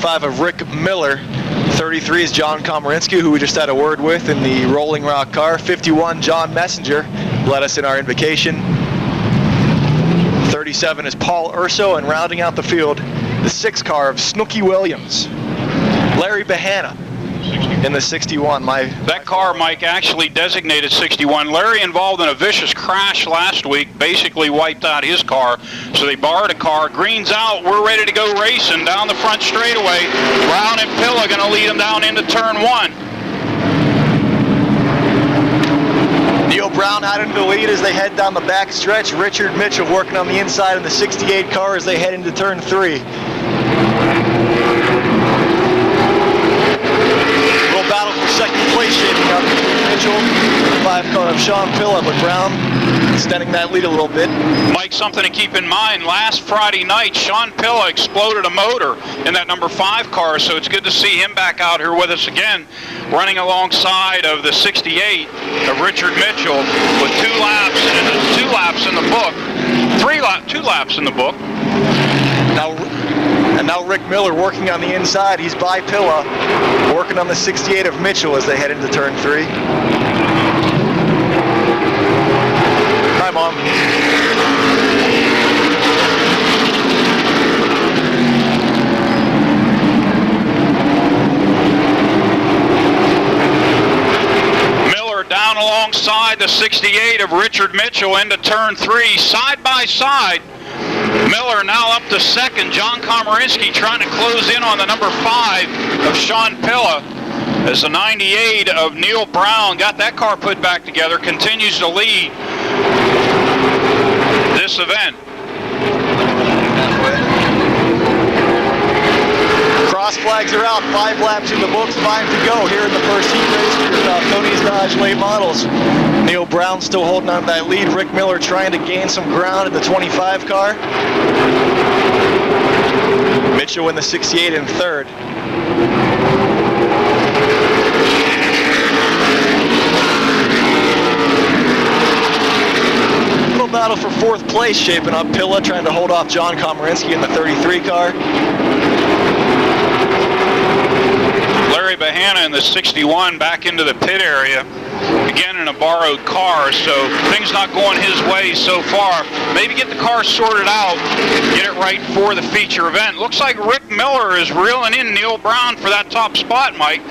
95 of Rick Miller. 33 is John Komarinsky, who we just had a word with in the Rolling Rock car. 51, John Messenger, led us in our invocation. 37 is Paul Urso, and rounding out the field, the 6 car of Snooky Williams. Larry Bahana in the 61. That car, Mike, actually designated 61. Larry involved in a vicious crash last week, basically wiped out his car. So they borrowed a car. Green's out. We're ready to go racing down the front straightaway. Brown and Pilla going to lead them down into turn 1. Neil Brown out into the lead as they head down the back stretch. Richard Mitchell working on the inside in the 68 car as they head into turn 3. Little battle for second place shaping up. Mitchell, the 5 car of Sean Pilla, but Brown extending that lead a little bit. Mike, something to keep in mind, last Friday night, Sean Pilla exploded a motor in that number 5 car, so it's good to see him back out here with us again, running alongside of the 68 of Richard Mitchell with 2 laps in the book. 2 laps in the book. Now Rick Miller working on the inside. He's by Pilla, working on the 68 of Mitchell as they head into turn 3. Hi, Mom. Miller down alongside the 68 of Richard Mitchell into turn 3, side by side. Miller now up to second. John Komarinsky trying to close in on the number 5 of Sean Pilla as the 98 of Neil Brown got that car put back together, continues to lead this event. Cross flags are out, 5 laps in the books, 5 to go here in the first heat race for Tony's Dodge late models. Neil Brown still holding on to that lead. Rick Miller trying to gain some ground in the 25 car. Mitchell in the 68 in third. Little battle for 4th place shaping up. Pilla trying to hold off John Komarinsky in the 33 car. Larry Bahana in the 61 back into the pit area, again in a borrowed car, so things not going his way so far. Maybe get the car sorted out, get it right for the feature event. Looks like Rick Miller is reeling in Neil Brown for that top spot, Mike.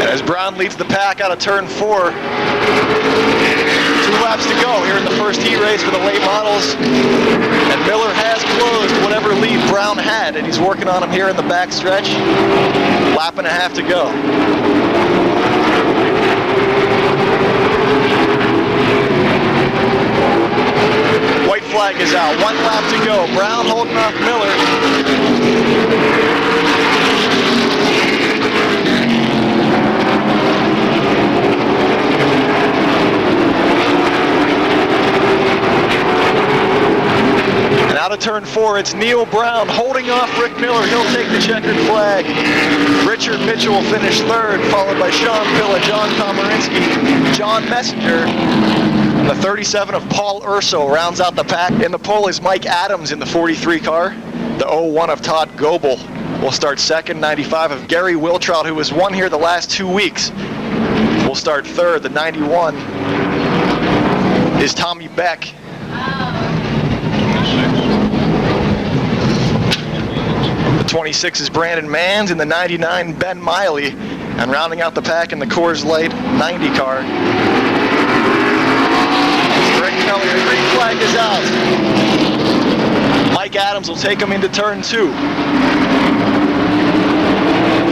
As Brown leads the pack out of turn 4. 2 laps to go here in the first heat race for the late models. And Miller has closed whatever lead Brown had, and he's working on him here in the back stretch. Lap and a half to go. White flag is out. 1 lap to go. Brown holding off Miller. Out of turn 4, it's Neil Brown holding off Rick Miller. He'll take the checkered flag. Richard Mitchell will finish 3rd, followed by Sean Pilla, John Komarinsky, John Messenger. And the 37 of Paul Urso rounds out the pack. In the pole is Mike Adams in the 43 car. The 01 of Todd Goebel will start 2nd. 95 of Gary Wiltrout, who has won here the last 2 weeks, will start 3rd. The 91 is Tommy Beck. The 26 is Brandon Manns, and the 99 Ben Miley, and rounding out the pack in the Coors Light 90 car. Greg Kelly, the green flag is out. Mike Adams will take him into turn 2.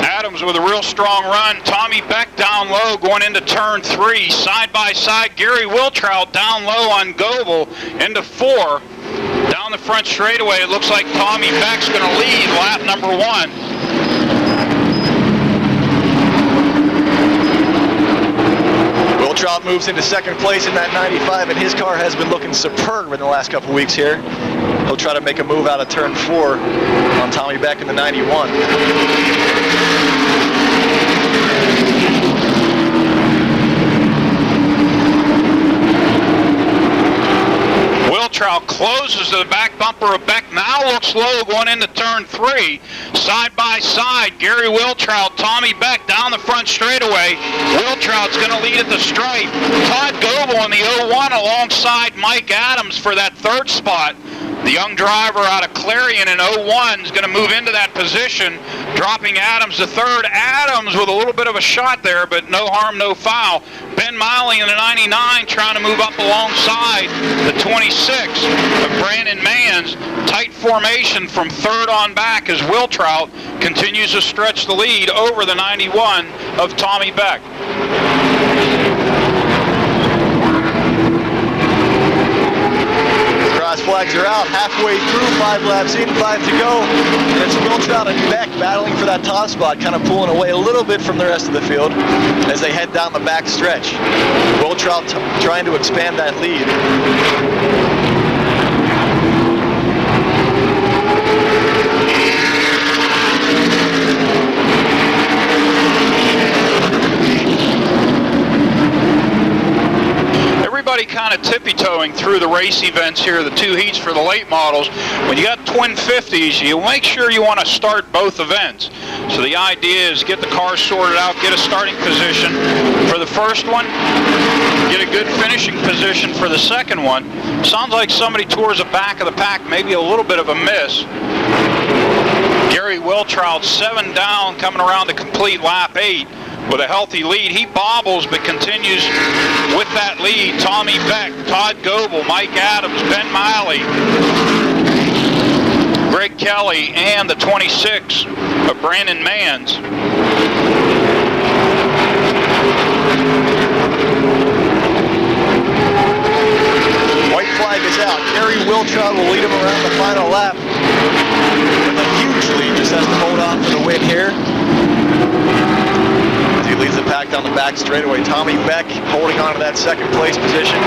Adams with a real strong run. Tommy Beck down low going into turn 3. Side by side, Gary Wiltrout down low on Goebel into 4. Down the front straightaway, it looks like Tommy Beck's going to lead lap number 1. Wiltrout moves into 2nd place in that 95, and his car has been looking superb in the last couple weeks here. He'll try to make a move out of turn 4 on Tommy Beck in the 91. Wiltrout closes to the back bumper of Beck. Now looks low going into turn 3. Side by side, Gary Wiltrout, Tommy Beck down the front straightaway. Wiltrout's going to lead at the stripe. Todd Goebel in the 01 alongside Mike Adams for that third spot. The young driver out of Clarion in 01 is going to move into that position, dropping Adams to third. Adams with a little bit of a shot there, but no harm, no foul. Ben Miley in the 99 trying to move up alongside the 26 of Brandon Manns. Tight formation from third on back as Wiltrout continues to stretch the lead over the 91 of Tommy Beck. Cross flags are out, halfway through, 5 laps in, 5 to go. And it's Wiltrout and Beck battling for that top spot, kind of pulling away a little bit from the rest of the field as they head down the back stretch. Wiltrout trying to expand that lead. Everybody kind of tippy-toeing through the race events here, the 2 heats for the late models. When you got twin 50s, you make sure you want to start both events. So the idea is get the car sorted out, get a starting position for the first one, get a good finishing position for the second one. Sounds like somebody towards the back of the pack, maybe a little bit of a miss. Gary Wiltrout 7 down, coming around to complete lap 8. With a healthy lead. He bobbles but continues with that lead. Tommy Beck, Todd Goebel, Mike Adams, Ben Miley, Greg Kelly, and the 26 of Brandon Manns. White flag is out. Gary Wiltrout will lead him around the final lap with a huge lead. Just has to hold on for the win here. He leads the pack down the back straightaway. Tommy Beck holding on to that second place position.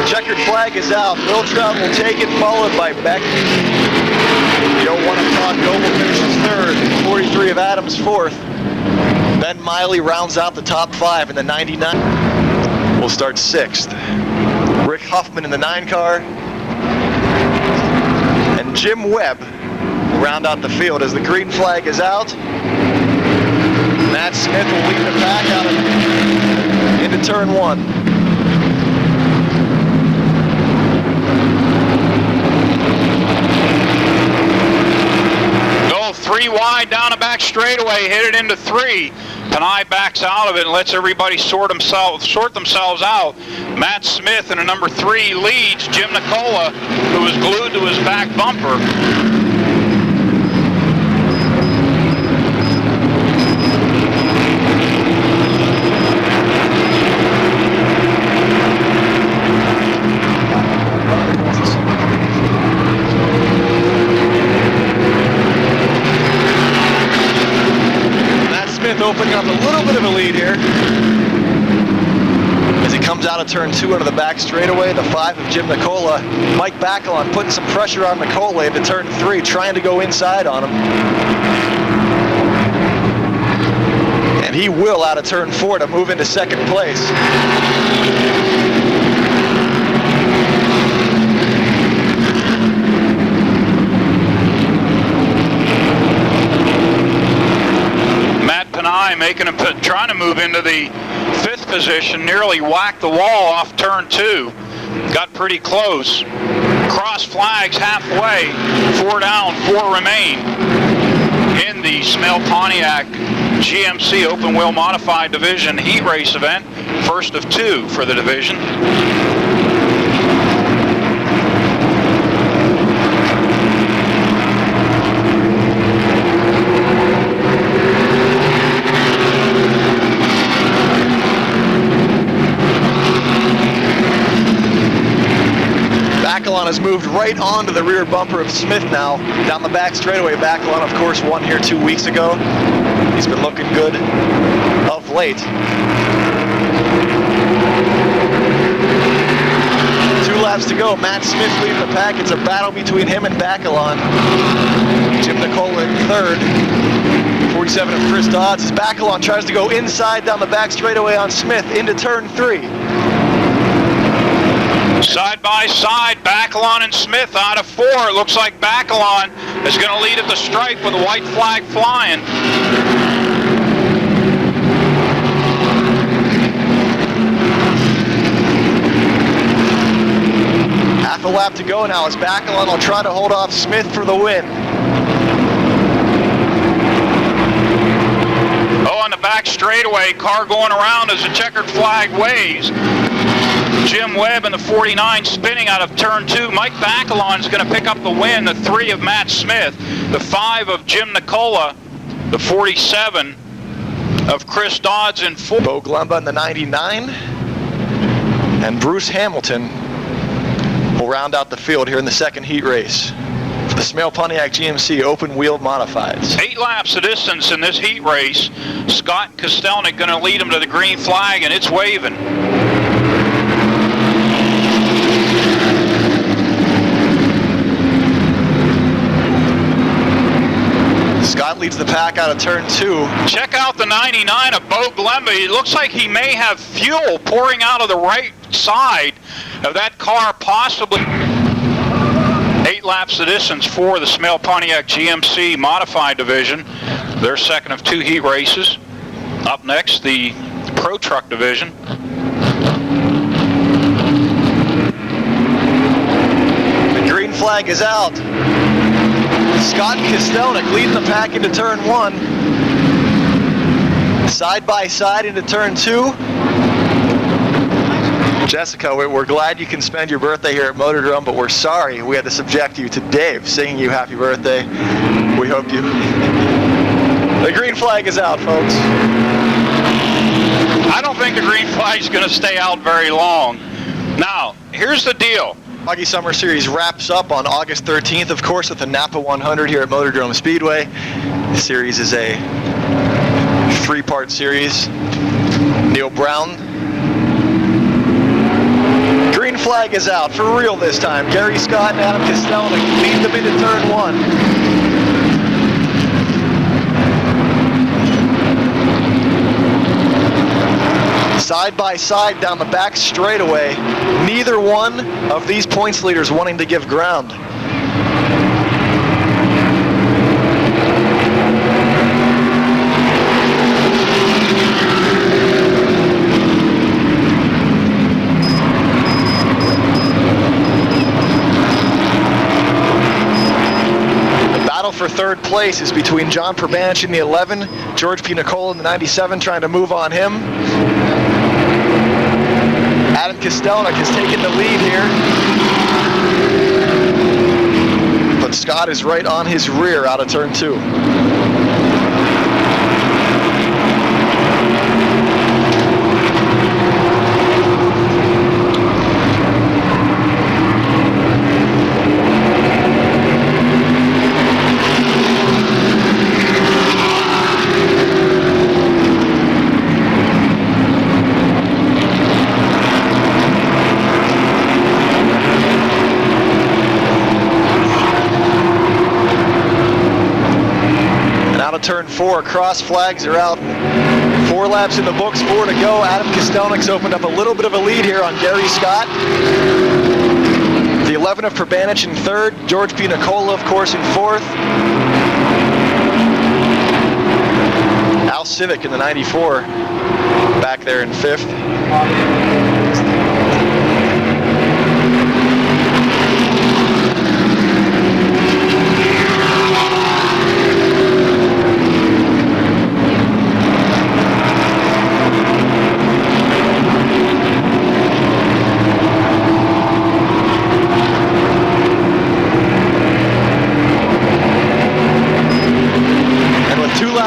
Checkered flag is out. Wiltrout will take it, followed by Beck. The 01 of Todd Goebel finishes third. 43 of Adams fourth. Ben Miley rounds out the top 5 in the 99. Will start 6th. Rick Huffman in the 9 car. And Jim Webb round out the field as the green flag is out. Matt Smith will lead the pack out into turn 1. Go 3 wide down the back straightaway, hit it into 3. Panay backs out of it and lets everybody sort themselves out. Matt Smith in a number 3 leads Jim Nicola, who was glued to his back bumper. Opening up a little bit of a lead here as he comes out of turn 2 into the back straightaway. The 5 of Jim Nicola. Mike Bacalon putting some pressure on Nicola into turn 3, trying to go inside on him. And he will out of turn 4 to move into second place. Trying to move into the 5th position, nearly whacked the wall off turn 2. Got pretty close. Cross flags halfway. 4 down, 4 remain in the Smell Pontiac GMC Open Wheel Modified Division Heat Race event. First of 2 for the division. Bacalon has moved right onto the rear bumper of Smith now. Down the back straightaway, Bacalon, of course, won here 2 weeks ago. He's been looking good of late. 2 laps to go. Matt Smith leading the pack. It's a battle between him and Bacalon. Jim Nicola in 3rd. 47 of Chris Dodds as Bacalon tries to go inside down the back straightaway on Smith into turn 3. Side by side, Bacalon and Smith out of 4. It looks like Bacalon is going to lead at the stripe with a white flag flying. Half a lap to go now as Bacalon will try to hold off Smith for the win. Oh, on the back straightaway, car going around as the checkered flag waves. Jim Webb in the 49 spinning out of turn 2. Mike Bacalon is going to pick up the win. The 3 of Matt Smith, the 5 of Jim Nicola, the 47 of Chris Dodds in 4. Bo Glumba in the 99, and Bruce Hamilton will round out the field here in the second heat race for the Smale Pontiac GMC open wheel modifieds. 8 laps of distance in this heat race. Scott Kostelnik going to lead him to the green flag, and it's waving. Scott leads the pack out of turn 2. Check out the 99 of Bo Glemby. It looks like he may have fuel pouring out of the right side of that car, possibly. 8 laps of distance for the Smale Pontiac GMC modified division. Their second of 2 heat races. Up next, the Pro Truck division. The green flag is out. Scott Kostelnik leading the pack into turn 1. Side by side into turn 2. Jessica, we're glad you can spend your birthday here at Motordrome, but we're sorry we had to subject you to Dave singing you happy birthday. We hope you... The green flag is out, folks. I don't think the green flag is going to stay out very long. Now, here's the deal. Hockey Summer Series wraps up on August 13th, of course, with the Napa 100 here at Motordrome Speedway. The series is a 3-part series. Neil Brown. Green flag is out for real this time. Gary Scott and Adam Kostelnik lead them into turn 1. Side by side down the back straightaway. Neither one of these points leaders wanting to give ground. The battle for third place is between John Perbanich in the 11, George P. Nicola in the 97 trying to move on him. Adam Kostelnik has taken the lead here, but Scott is right on his rear out of turn 2. Turn 4, cross flags are out. 4 laps in the books, 4 to go. Adam Kostelnik's opened up a little bit of a lead here on Gary Scott. The 11 of Perbanich in 3rd, George P. Nicola, of course, in 4th. Al Civic in the 94 back there in 5th.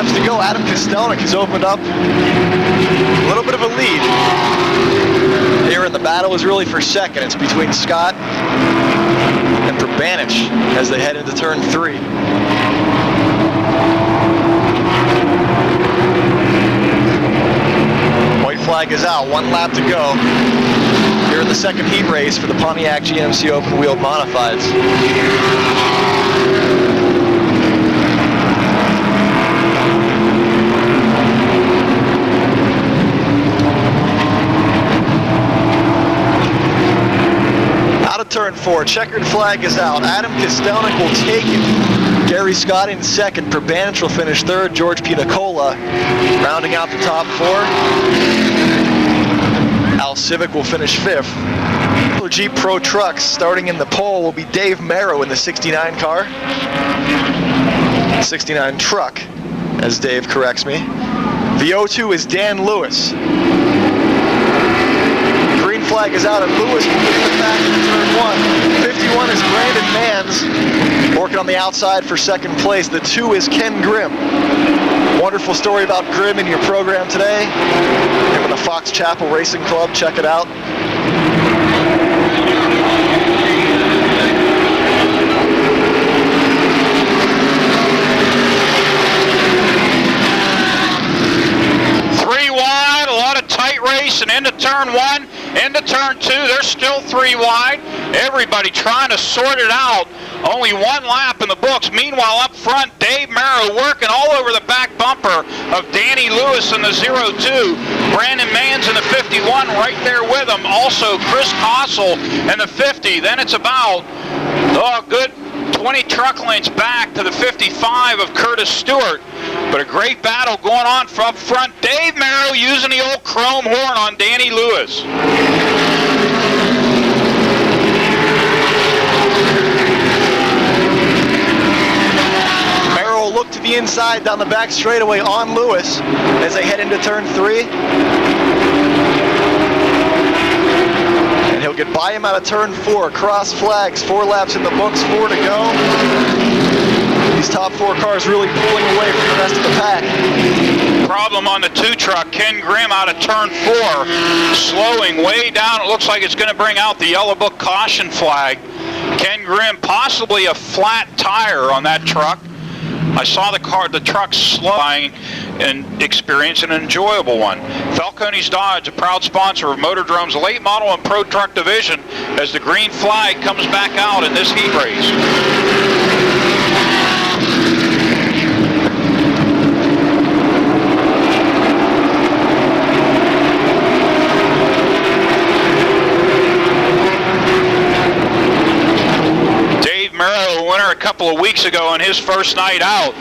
To go, Adam Kostelnik has opened up a little bit of a lead here, and the battle is really for second. It's between Scott and Perbanich as they head into turn 3. White flag is out, 1 lap to go here in the second heat race for the Pontiac GMC open wheel modifieds. turn 4. Checkered flag is out. Adam Kostelnik will take it. Gary Scott in second. Perbanich will finish third. George P. Nicola rounding out the top 4. Al Civic will finish fifth. Jeep Pro Trucks starting in the pole will be Dave Merrow in the 69 car. 69 truck, as Dave corrects me. The 02 is Dan Lewis. Green flag is out and Lewis will get the back in turn 1. 51 is Brandon Mans, working on the outside for second place. The 2 is Ken Grimm. Wonderful story about Grimm in your program today. Him in the Fox Chapel Racing Club, check it out. And into turn 1, into turn 2, they're still 3 wide. Everybody trying to sort it out. Only 1 lap in the books. Meanwhile, up front, Dave Merrow working all over the back bumper of Danny Lewis in the 02. Brandon Mans in the 51 right there with him. Also, Chris Kossel in the 50. Then it's about, good 20 truck lengths back to the 55 of Curtis Stewart. But a great battle going on from up front. Dave Merrow using the old chrome horn on Danny Lewis. Merrow will look to the inside down the back straightaway on Lewis as they head into turn 3. And he'll get by him out of turn 4. Cross flags, 4 laps in the books, 4 to go. These top 4 cars really pulling away from the rest of the pack. Problem on the 2 truck. Ken Grimm out of turn 4, slowing way down. It looks like it's going to bring out the yellow book caution flag. Ken Grimm, possibly a flat tire on that truck. I saw the truck slowing and experienced an enjoyable one. Falcone's Dodge, a proud sponsor of Motordrome's late model and pro truck division, as the green flag comes back out in this heat race. A couple of weeks ago on his first night out,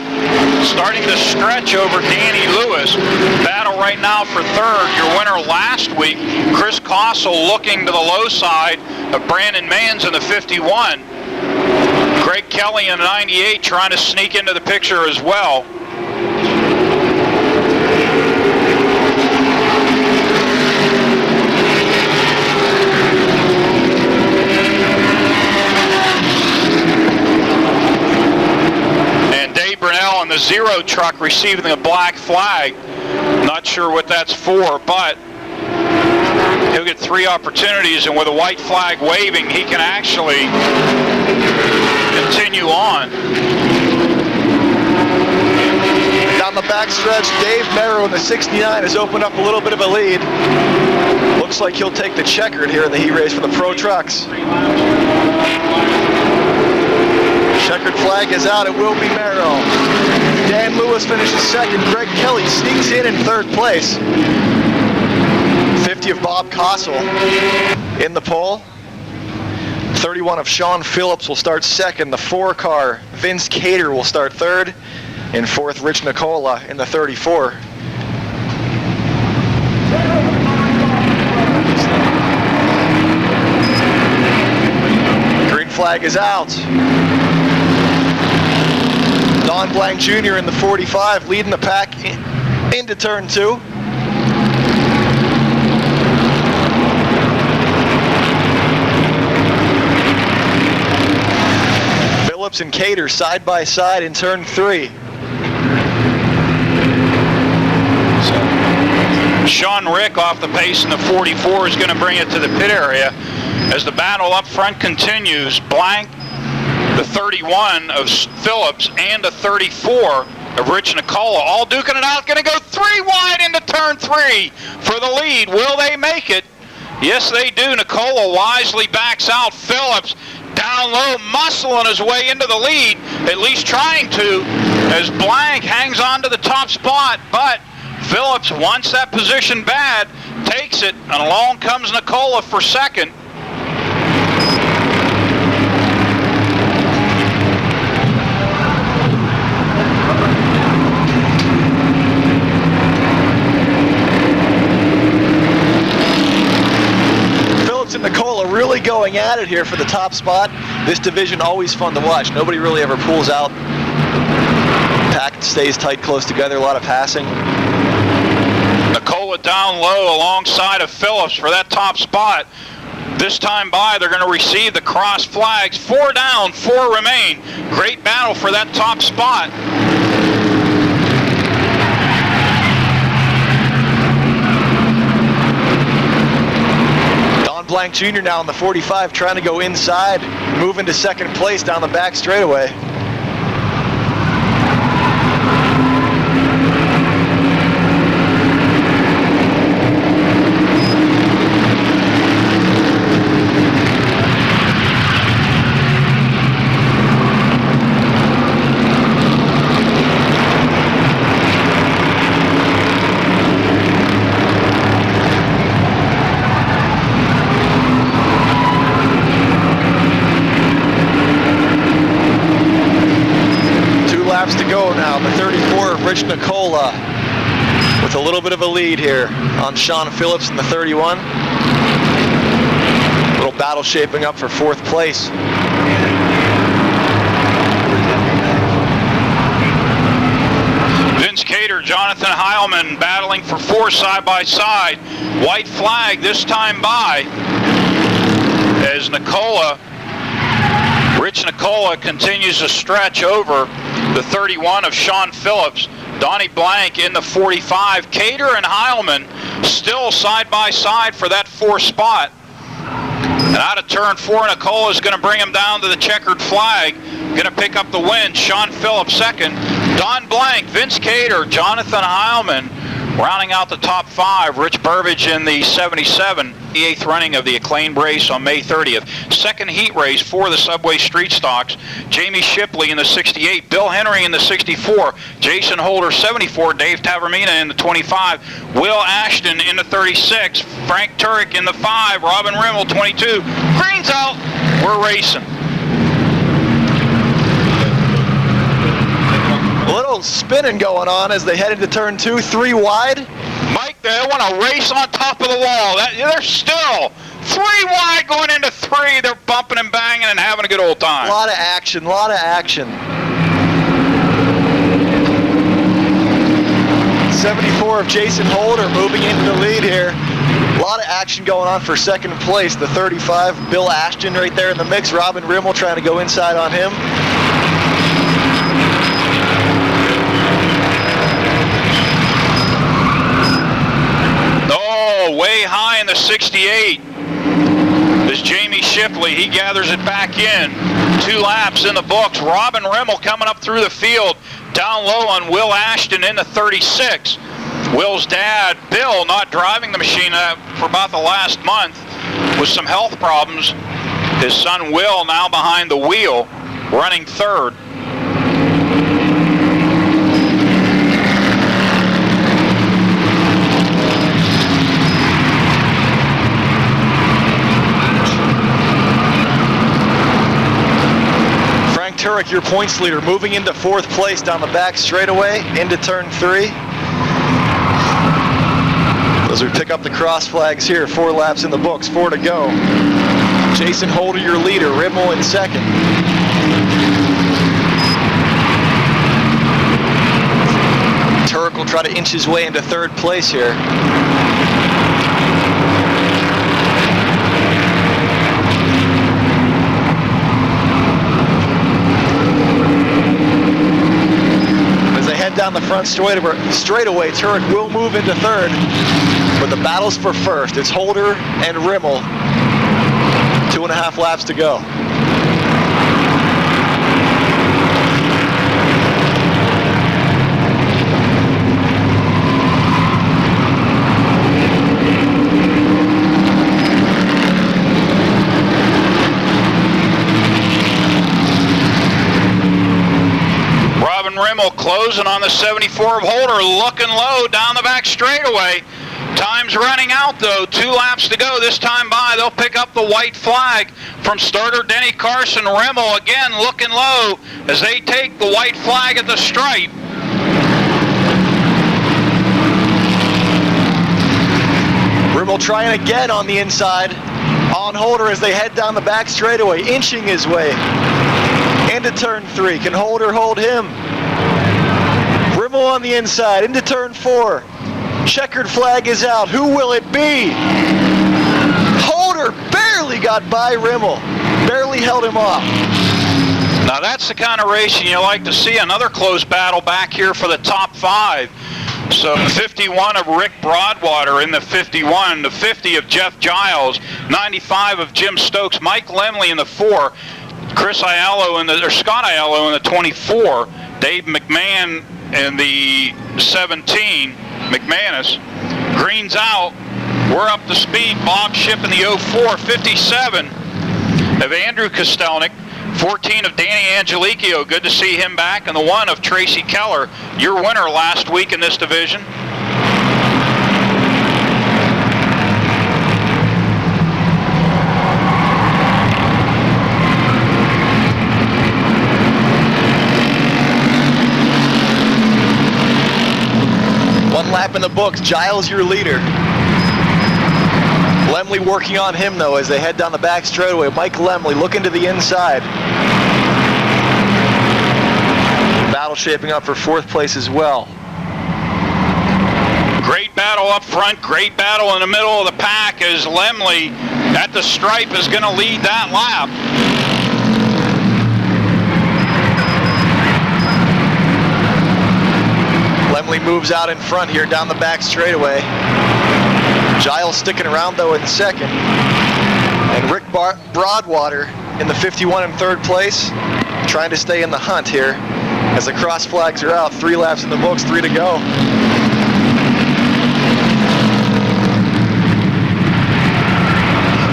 starting to stretch over Danny Lewis. Battle right now for third. Your winner last week, Chris Kossel, looking to the low side of Brandon Mans in the 51. Greg Kelly in the 98 trying to sneak into the picture as well. In the 0 truck receiving a black flag. Not sure what that's for, but he'll get 3 opportunities, and with a white flag waving, he can actually continue on. Down the backstretch, Dave Merrow in the 69 has opened up a little bit of a lead. Looks like he'll take the checkered here in the heat race for the Pro Trucks. Checkered flag is out. It will be Merrow. Dan Lewis finishes second. Greg Kelly sneaks in third place. 50 of Bob Kossel in the pole. 31 of Sean Phillips will start second. The 4 car, Vince Cater, will start third. In fourth, Rich Nicola in the 34. Green flag is out. Don Blank Jr. in the 45, leading the pack into turn 2. Phillips and Cater side by side in turn 3. Sean Rick off the pace in the 44 is going to bring it to the pit area as the battle up front continues. Blank, the 31 of Phillips, and the 34 of Rich Nicola, all duking it out. Going to go 3 wide into turn 3 for the lead. Will they make it? Yes, they do. Nicola wisely backs out. Phillips down low, muscling his way into the lead, at least trying to, as Blank hangs on to the top spot. But Phillips wants that position bad, takes it, and along comes Nicola for second. really going at it here for the top spot. This division always fun to watch. Nobody really ever pulls out. Pack stays tight, close together, a lot of passing. Nicola down low alongside of Phillips for that top spot. This time by, they're going to receive the cross flags. 4 down, 4 remain. Great battle for that top spot. Don Blank Jr. now in the 45, trying to go inside, move into second place down the back straightaway. To go now, the 34 of Rich Nicola with a little bit of a lead here on Sean Phillips in the 31. Little battle shaping up for 4th place. Vince Cater, Jonathan Heilman battling for 4 side by side. White flag this time by as Rich Nicola continues to stretch over the 31 of Sean Phillips. Donnie Blank in the 45. Cater and Heilman still side by side for that 4th spot. And out of turn 4, Nicola is going to bring him down to the checkered flag. Going to pick up the win. Sean Phillips second. Don Blank, Vince Cater, Jonathan Heilman rounding out the top 5. Rich Burbage in the 77, the 8th running of the acclaimed race on May 30th. Second heat race for the Subway Street Stocks. Jamie Shipley in the 68, Bill Henry in the 64, Jason Holder 74, Dave Tavermina in the 25, Will Ashton in the 36, Frank Turek in the 5, Robin Rimmel 22. Green's out. We're racing. A little spinning going on as they head into turn 2, 3 wide. Mike, they want to race on top of the wall. They're still 3 wide going into 3. They're bumping and banging and having a good old time. A lot of action, a lot of action. 74 of Jason Holder moving into the lead here. A lot of action going on for second place. The 35, Bill Ashton right there in the mix. Robin Rimmel trying to go inside on him. Way high in the 68 is Jamie Shipley. He gathers it back in. 2 laps in the books. Robin Rimmel coming up through the field. Down low on Will Ashton in the 36. Will's dad, Bill, not driving the machine for about the last month with some health problems. His son Will now behind the wheel, running 3rd. Turek, your points leader, moving into 4th place down the back straightaway into turn 3. As we pick up the cross flags here, 4 laps in the books, 4 to go. Jason Holder, your leader, Rimmel in 2nd. Turek will try to inch his way into 3rd place here. Down the front straightaway, Turek will move into 3rd, but the battle's for 1st. It's Holder and Rimmel. 2.5 laps to go. Rimmel closing on the 74 of Holder, looking low down the back straightaway. Time's running out though, 2 laps to go. This time by, they'll pick up the white flag from starter Denny Carson. Rimmel again looking low as they take the white flag at the stripe. Rimmel trying again on the inside. on Holder as they head down the back straightaway, inching his way into turn 3. Can Holder hold him? Rimmel on the inside into turn 4. Checkered flag is out. Who will it be? Holder barely got by Rimmel. Barely held him off. Now that's the kind of racing you like to see. Another close battle back here for the top 5. So 51 of Rick Broadwater in the 51, the 50 of Jeff Giles, 95 of Jim Stokes, Mike Lemley in the 4, Scott Aiello in the 24, Dave McMahon in the 17, McManus. Green's out. We're up to speed. Bob Shipp in the 04, 57 of Andrew Kostelnik, 14 of Danny Angelicchio, good to see him back, and the 1 of Tracy Keller, your winner last week in this division. One lap in the books. Giles, your leader. Lemley working on him, though, as they head down the back straightaway. Mike Lemley looking to the inside. Battle shaping up for 4th place as well. Great battle up front, great battle in the middle of the pack as Lemley at the stripe is going to lead that lap. Lemley moves out in front here down the back straightaway. Giles sticking around though in 2nd. And Rick Broadwater in the 51 in 3rd place, trying to stay in the hunt here as the cross flags are out. 3 laps in the books, 3 to go.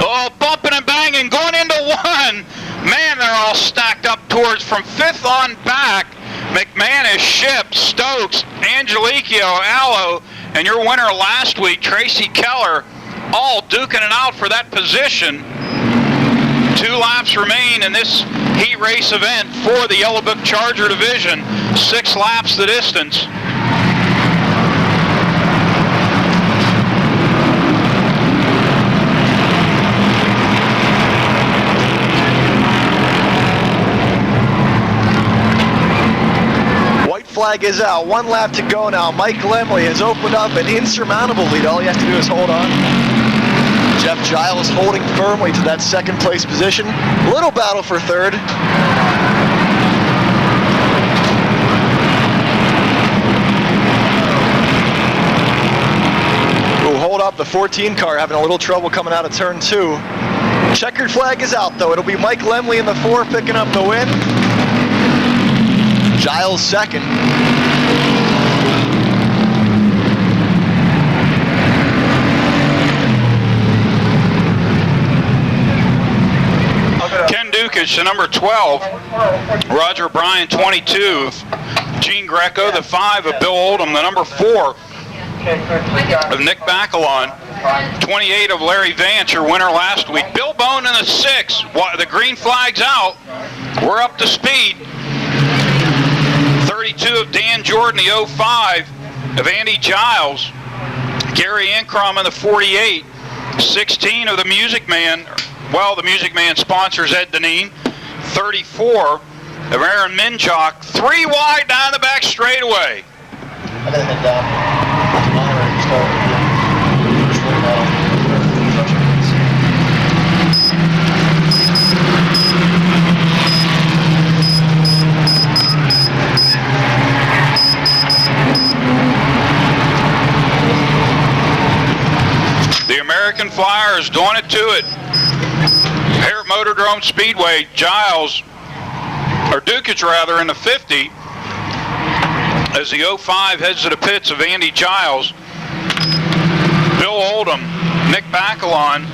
Oh, bumping and banging, going into 1. Man, they're all stacked up towards from 5th on back. McManus, Shipp, Stokes, Angelicchio, Allo, and your winner last week, Tracy Keller, all duking it out for that position. 2 laps remain in this heat race event for the Yellow Book Charger division. 6 laps the distance. Flag is out. 1 lap to go now. Mike Lemley has opened up an insurmountable lead. All he has to do is hold on. Jeff Giles holding firmly to that 2nd place position. Little battle for 3rd. Ooh, hold up. The 14 car having a little trouble coming out of turn 2. Checkered flag is out though. It'll be Mike Lemley in the 4 picking up the win. Giles 2nd. Ken Dukich, the number 12. Roger Bryan, 22. Gene Greco, the 5 of Bill Oldham, the number 4 of Nick Bacalon. 28 of Larry Vance, your winner last week. Bill Bone in the 6. The green flag's out. We're up to speed. 32 of Dan Jordan, the 05 of Andy Giles. Gary Ancrom in the 48. 16 of the Music Man. Well, the Music Man sponsors Ed Deneen. 34 of Aaron Minjock. 3 wide down the back straightaway. I gotta head down. Tomorrow I start first one now. The American Flyer is doing it to it. Here at Motordrome Speedway, Dukich rather, in the 50, as the 05 heads to the pits of Andy Giles. Bill Oldham, Nick Bacalon,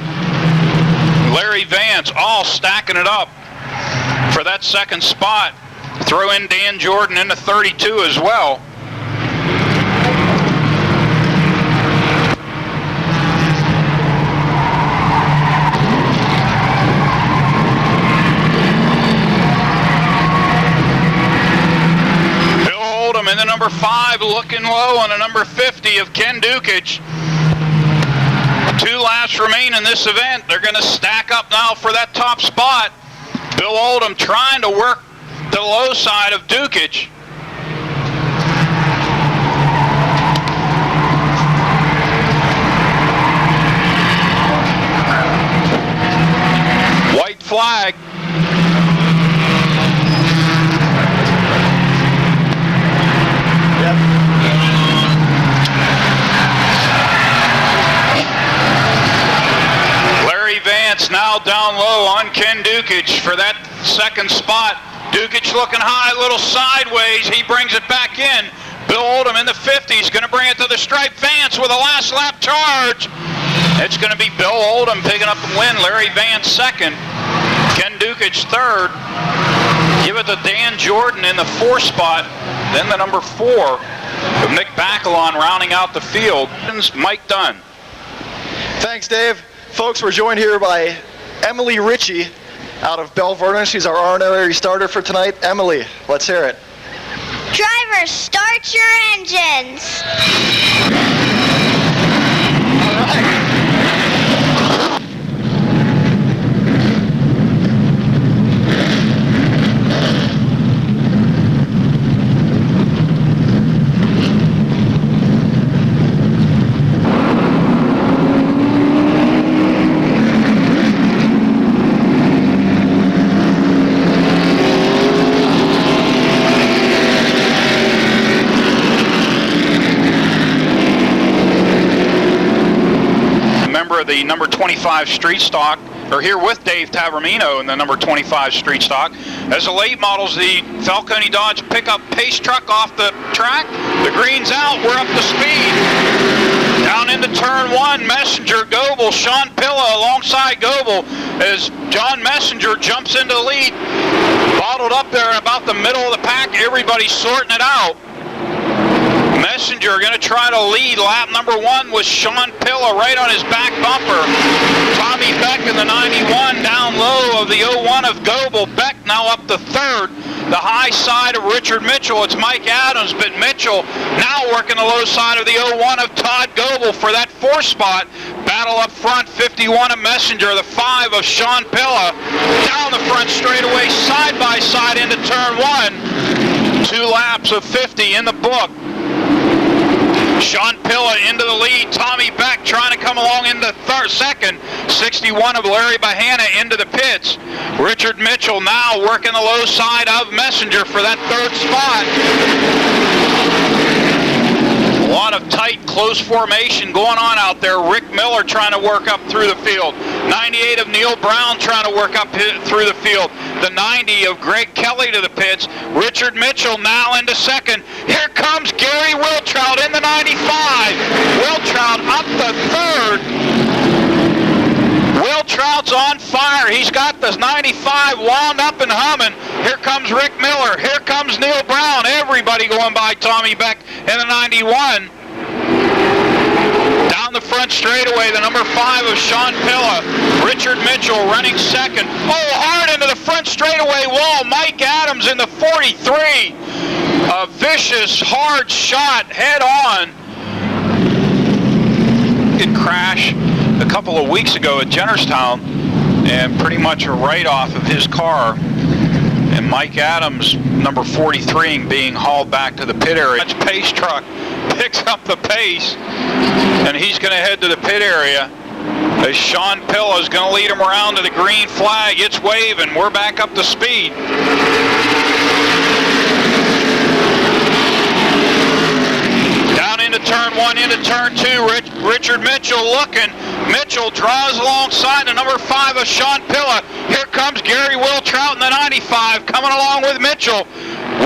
Larry Vance, all stacking it up for that 2nd spot. Throw in Dan Jordan in the 32 as well. In the number 5, looking low on the number 50 of Ken Dukich. 2 laps remain in this event. They're going to stack up now for that top spot. Bill Oldham trying to work the low side of Dukich. White flag. Larry Vance now down low on Ken Dukich for that second spot. Dukich looking high, a little sideways. He brings it back in. Bill Oldham in the 50s, going to bring it to the stripe. Vance with a last lap charge. It's going to be Bill Oldham picking up the win. Larry Vance second. Ken Dukich third. Give it to Dan Jordan in the 4th spot. Then the number 4 of Nick Bacalon rounding out the field. Mike Dunn. Thanks, Dave. Folks, we're joined here by Emily Ritchie out of Belle Vernon. She's our honorary starter for tonight. Emily, let's hear it. Drivers, start your engines. All right. The number 25 street stock, or here with Dave Tavermino in the number 25 street stock. As the late models, the Falcone Dodge pickup pace truck off the track. The green's out, we're up to speed. Down into turn 1, Messenger, Goebel, Sean Pilla alongside Goebel as John Messenger jumps into the lead. Bottled up there about the middle of the pack, everybody's sorting it out. Messenger going to try to lead lap number 1 with Sean Pilla right on his back bumper. Tommy Beck in the 91 down low of the 01 of Goebel. Beck now up to 3rd. The high side of Richard Mitchell. It's Mike Adams, but Mitchell now working the low side of the 01 of Todd Goebel for that 4th spot. Battle up front, 51 of Messenger, the 5 of Sean Pilla. Down the front straightaway, side by side into turn 1. 2 laps of 50 in the book. Sean Pilla into the lead. Tommy Beck trying to come along in the second. 61 of Larry Bahana into the pits. Richard Mitchell now working the low side of Messenger for that 3rd spot. A lot of tight, close formation going on out there. Rick Miller trying to work up through the field. 98 of Neil Brown trying to work up through the field. The 90 of Greg Kelly to the pits. Richard Mitchell now into second. Here comes Gary Wiltrout in the 95. Wiltrout up to 3rd. Wiltrout's on fire. He's got the 95 wound up and humming. Here comes Rick Miller. Here comes Neil Brown. Everybody going by Tommy Beck in the 91. Down the front straightaway, the number 5 of Sean Pilla. Richard Mitchell running second. Oh, hard into the front straightaway wall. Mike Adams in the 43. A vicious, hard shot head on. Good crash a couple of weeks ago at Jennerstown, and pretty much a write-off of his car. And Mike Adams, number 43, being hauled back to the pit area. Pace truck picks up the pace, and he's going to head to the pit area as Sean Pilla is going to lead him around to the green flag. It's waving. We're back up to speed. Down into turn 1, into turn 2. Richard Mitchell looking. Mitchell draws alongside the number 5 of Sean Pilla. Here comes Gary Wiltrout in the 95 coming along with Mitchell.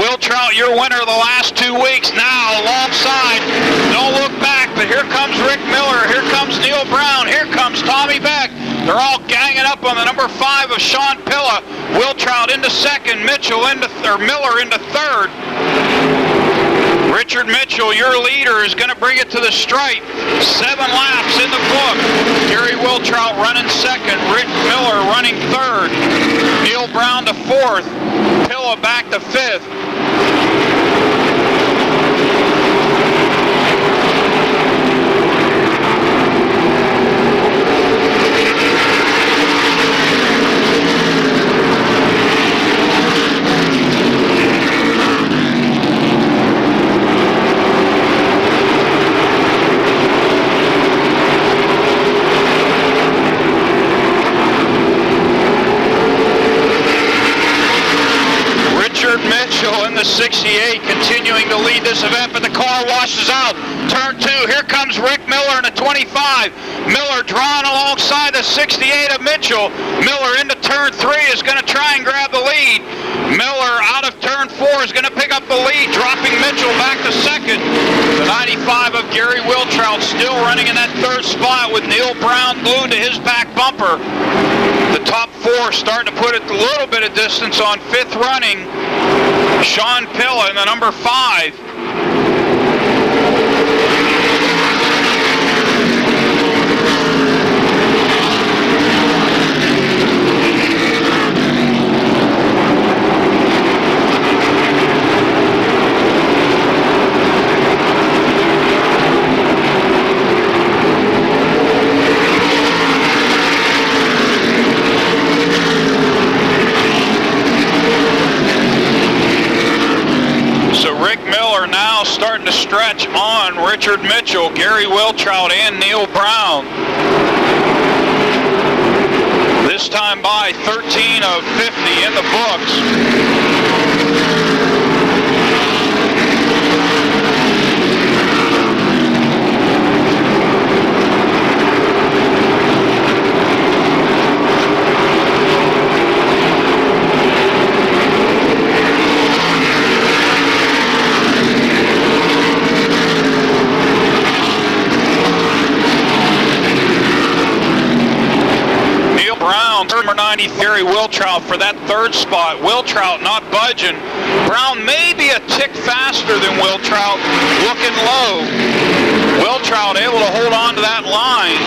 Wiltrout, your winner the last 2 weeks, now alongside. Don't look back, but here comes Rick Miller. Here comes Neil Brown. Here comes Tommy Beck. They're all ganging up on the number 5 of Sean Pilla. Wiltrout into second. Miller into 3rd. Richard Mitchell, your leader, is going to bring it to the stripe. 7 laps in the book. Gary Wiltrout running second. Rick Miller running 3rd. Neil Brown to 4th. Pilla back to 5th. Richard Mitchell in the 68 continuing to lead this event, but the car washes out. Turn 2, here comes Rick Miller in the 25. Miller drawn alongside the 68 of Mitchell. Miller into turn 3 is going to try and grab the lead. Miller out of turn 4 is going to pick up the lead, dropping Mitchell back to second. The 95 of Gary Wiltrout still running in that third spot with Neil Brown glued to his back bumper. The top 4 starting to put a little bit of distance on fifth running. Sean Pilla in the number 5. Starting to stretch on Richard Mitchell, Gary Wiltrout, and Neil Brown. This time by 13 of 50 in the books. Number 90, Gary Wiltrout for that third spot. Wiltrout not budging. Brown may be a tick faster than Wiltrout, looking low. Wiltrout able to hold on to that line.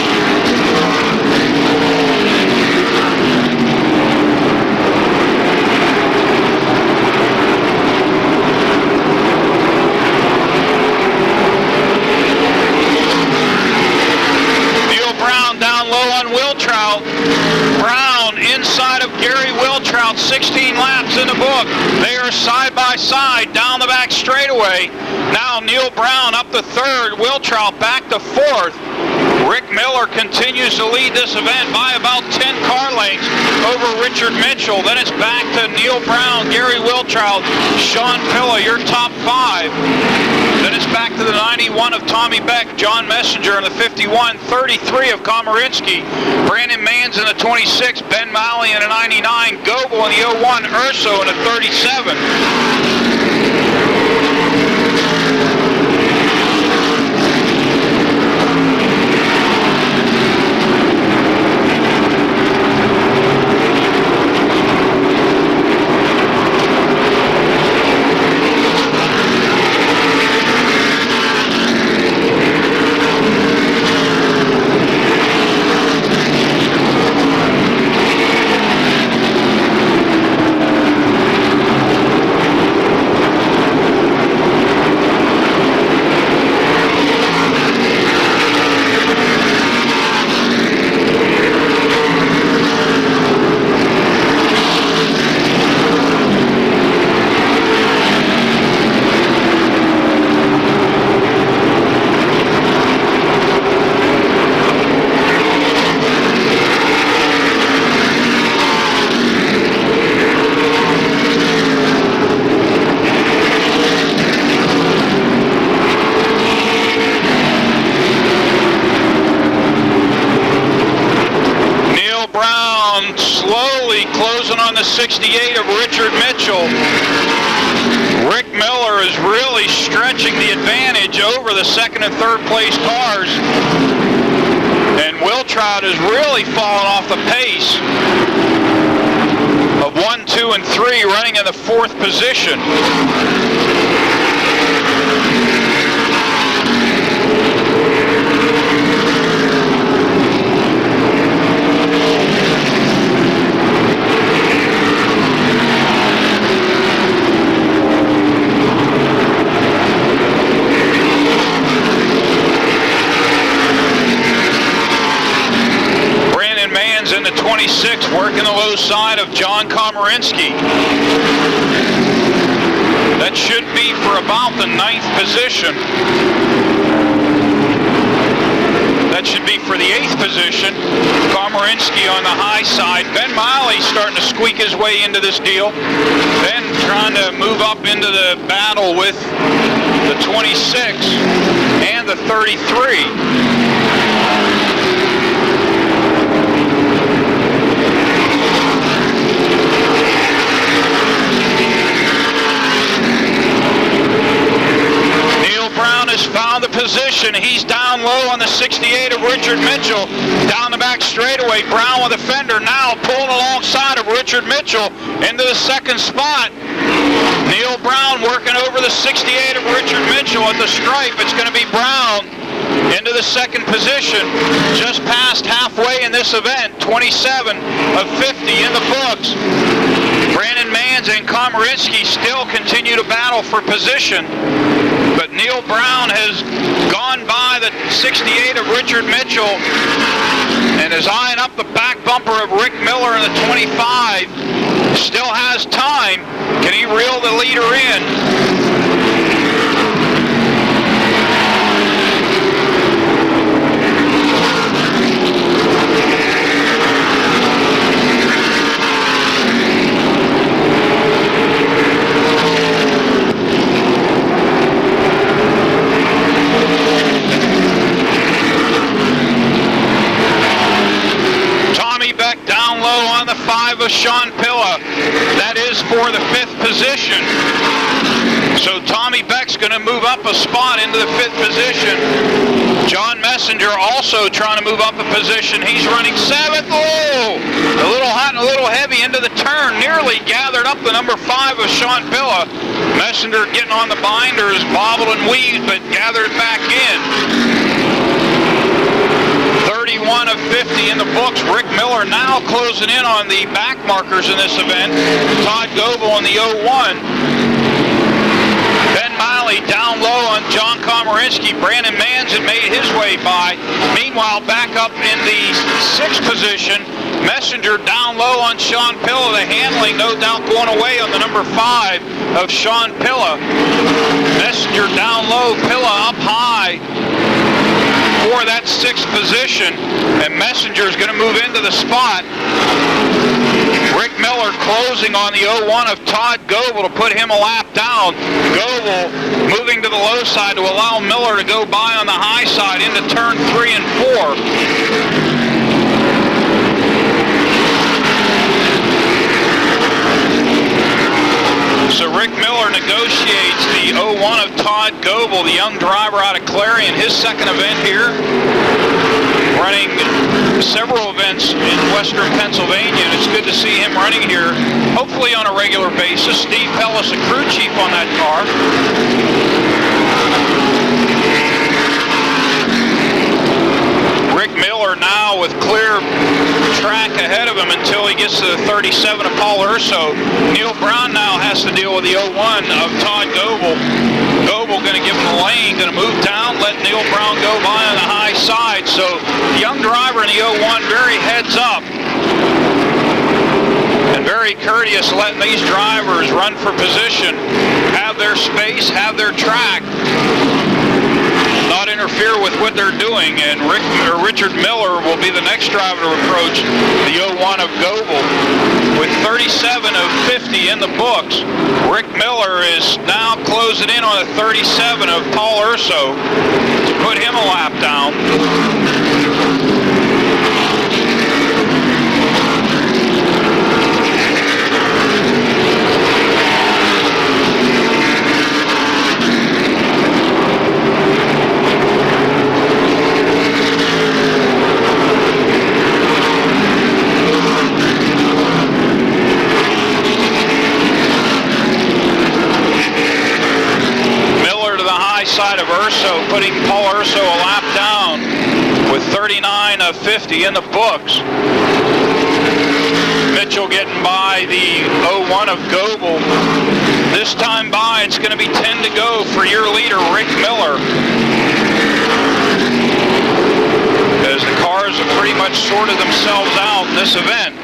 Brown down low on Wiltrout. Brown inside of Gary Wiltrout, 16 laps in the book. They are side by side down the back straightaway. Now Neil Brown up to third, Wiltrout back to fourth. Rick Miller continues to lead this event by about 10 car lengths over Richard Mitchell. Then it's back to Neil Brown, Gary Wiltrout, Sean Pilla, your top 5. Then it's back to the 91 of Tommy Beck, John Messenger in the 51, 33 of Komarinsky, Brandon Manns in the 26, Ben Malley in the 99, Goebel in the 01, Urso in the 37. On the 68 of Richard Mitchell. Rick Miller is really stretching the advantage over the second and third place cars. And Wiltrout has really fallen off the pace of 1, 2, and 3, running in the fourth position. In the 26, working the low side of John Komarinsky. That should be for about the 9th position. That should be for the 8th position. Komarinsky on the high side. Ben Miley starting to squeak his way into this deal. Ben trying to move up into the battle with the 26 and the 33. Found the position. He's down low on the 68 of Richard Mitchell. Down the back straightaway. Brown with a fender now pulling alongside of Richard Mitchell into the 2nd spot. Neil Brown working over the 68 of Richard Mitchell at the stripe. It's going to be Brown into the 2nd position. Just past halfway in this event. 27 of 50 in the books. Brandon Manns and Komarinsky still continue to battle for position. But Neil Brown has gone by the 68 of Richard Mitchell and is eyeing up the back bumper of Rick Miller in the 25. Still has time. Can he reel the leader in? Down low on the 5 of Sean Pilla. That is for the 5th position. So Tommy Beck's going to move up a spot into the 5th position. John Messenger also trying to move up a position. He's running 7th. Oh! A little hot and a little heavy into the turn. Nearly gathered up the number 5 of Sean Pilla. Messenger getting on the binders, bobbled and weaved, but gathered back in. 31 of 50 in the books. Rick Miller now closing in on the back markers in this event. Todd Goebel in the 01. Ben Miley down low on John Komarinsky. Brandon Manns had made his way by. Meanwhile, back up in the 6th position. Messenger down low on Sean Pilla. The handling no doubt going away on the number 5 of Sean Pilla. Messenger down low, Pilla up high for that 6th position, and Messenger is going to move into the spot. Rick Miller closing on the 01 of Todd Goebel to put him a lap down. Goebel moving to the low side to allow Miller to go by on the high side into turn 3 and 4. So Rick Miller negotiates the 01 of Todd Goebel, the young driver out of Clarion, his 2nd event here, running several events in Western Pennsylvania, and it's good to see him running here, hopefully on a regular basis. Steve Pellis, a crew chief on that car. Rick Miller now with clear track ahead of him until he gets to the 37 of Paul Urso. Neil Brown now has to deal with the 01 of Todd Goebel. Goebel going to give him the lane, going to move down, let Neil Brown go by on the high side. So the young driver in the 01 very heads up and very courteous, letting these drivers run for position, have their space, have their track, not interfere with what they're doing. And Richard Miller will be the next driver to approach the 01 of Goebel with 37 of 50 in the books. Rick Miller is now closing in on the 37 of Paul Urso to put him a lap down. Side of Urso, putting Paul Urso a lap down with 39 of 50 in the books. Mitchell getting by the 01 of Goebel. This time by, it's going to be 10 to go for your leader, Rick Miller, as the cars have pretty much sorted themselves out in this event.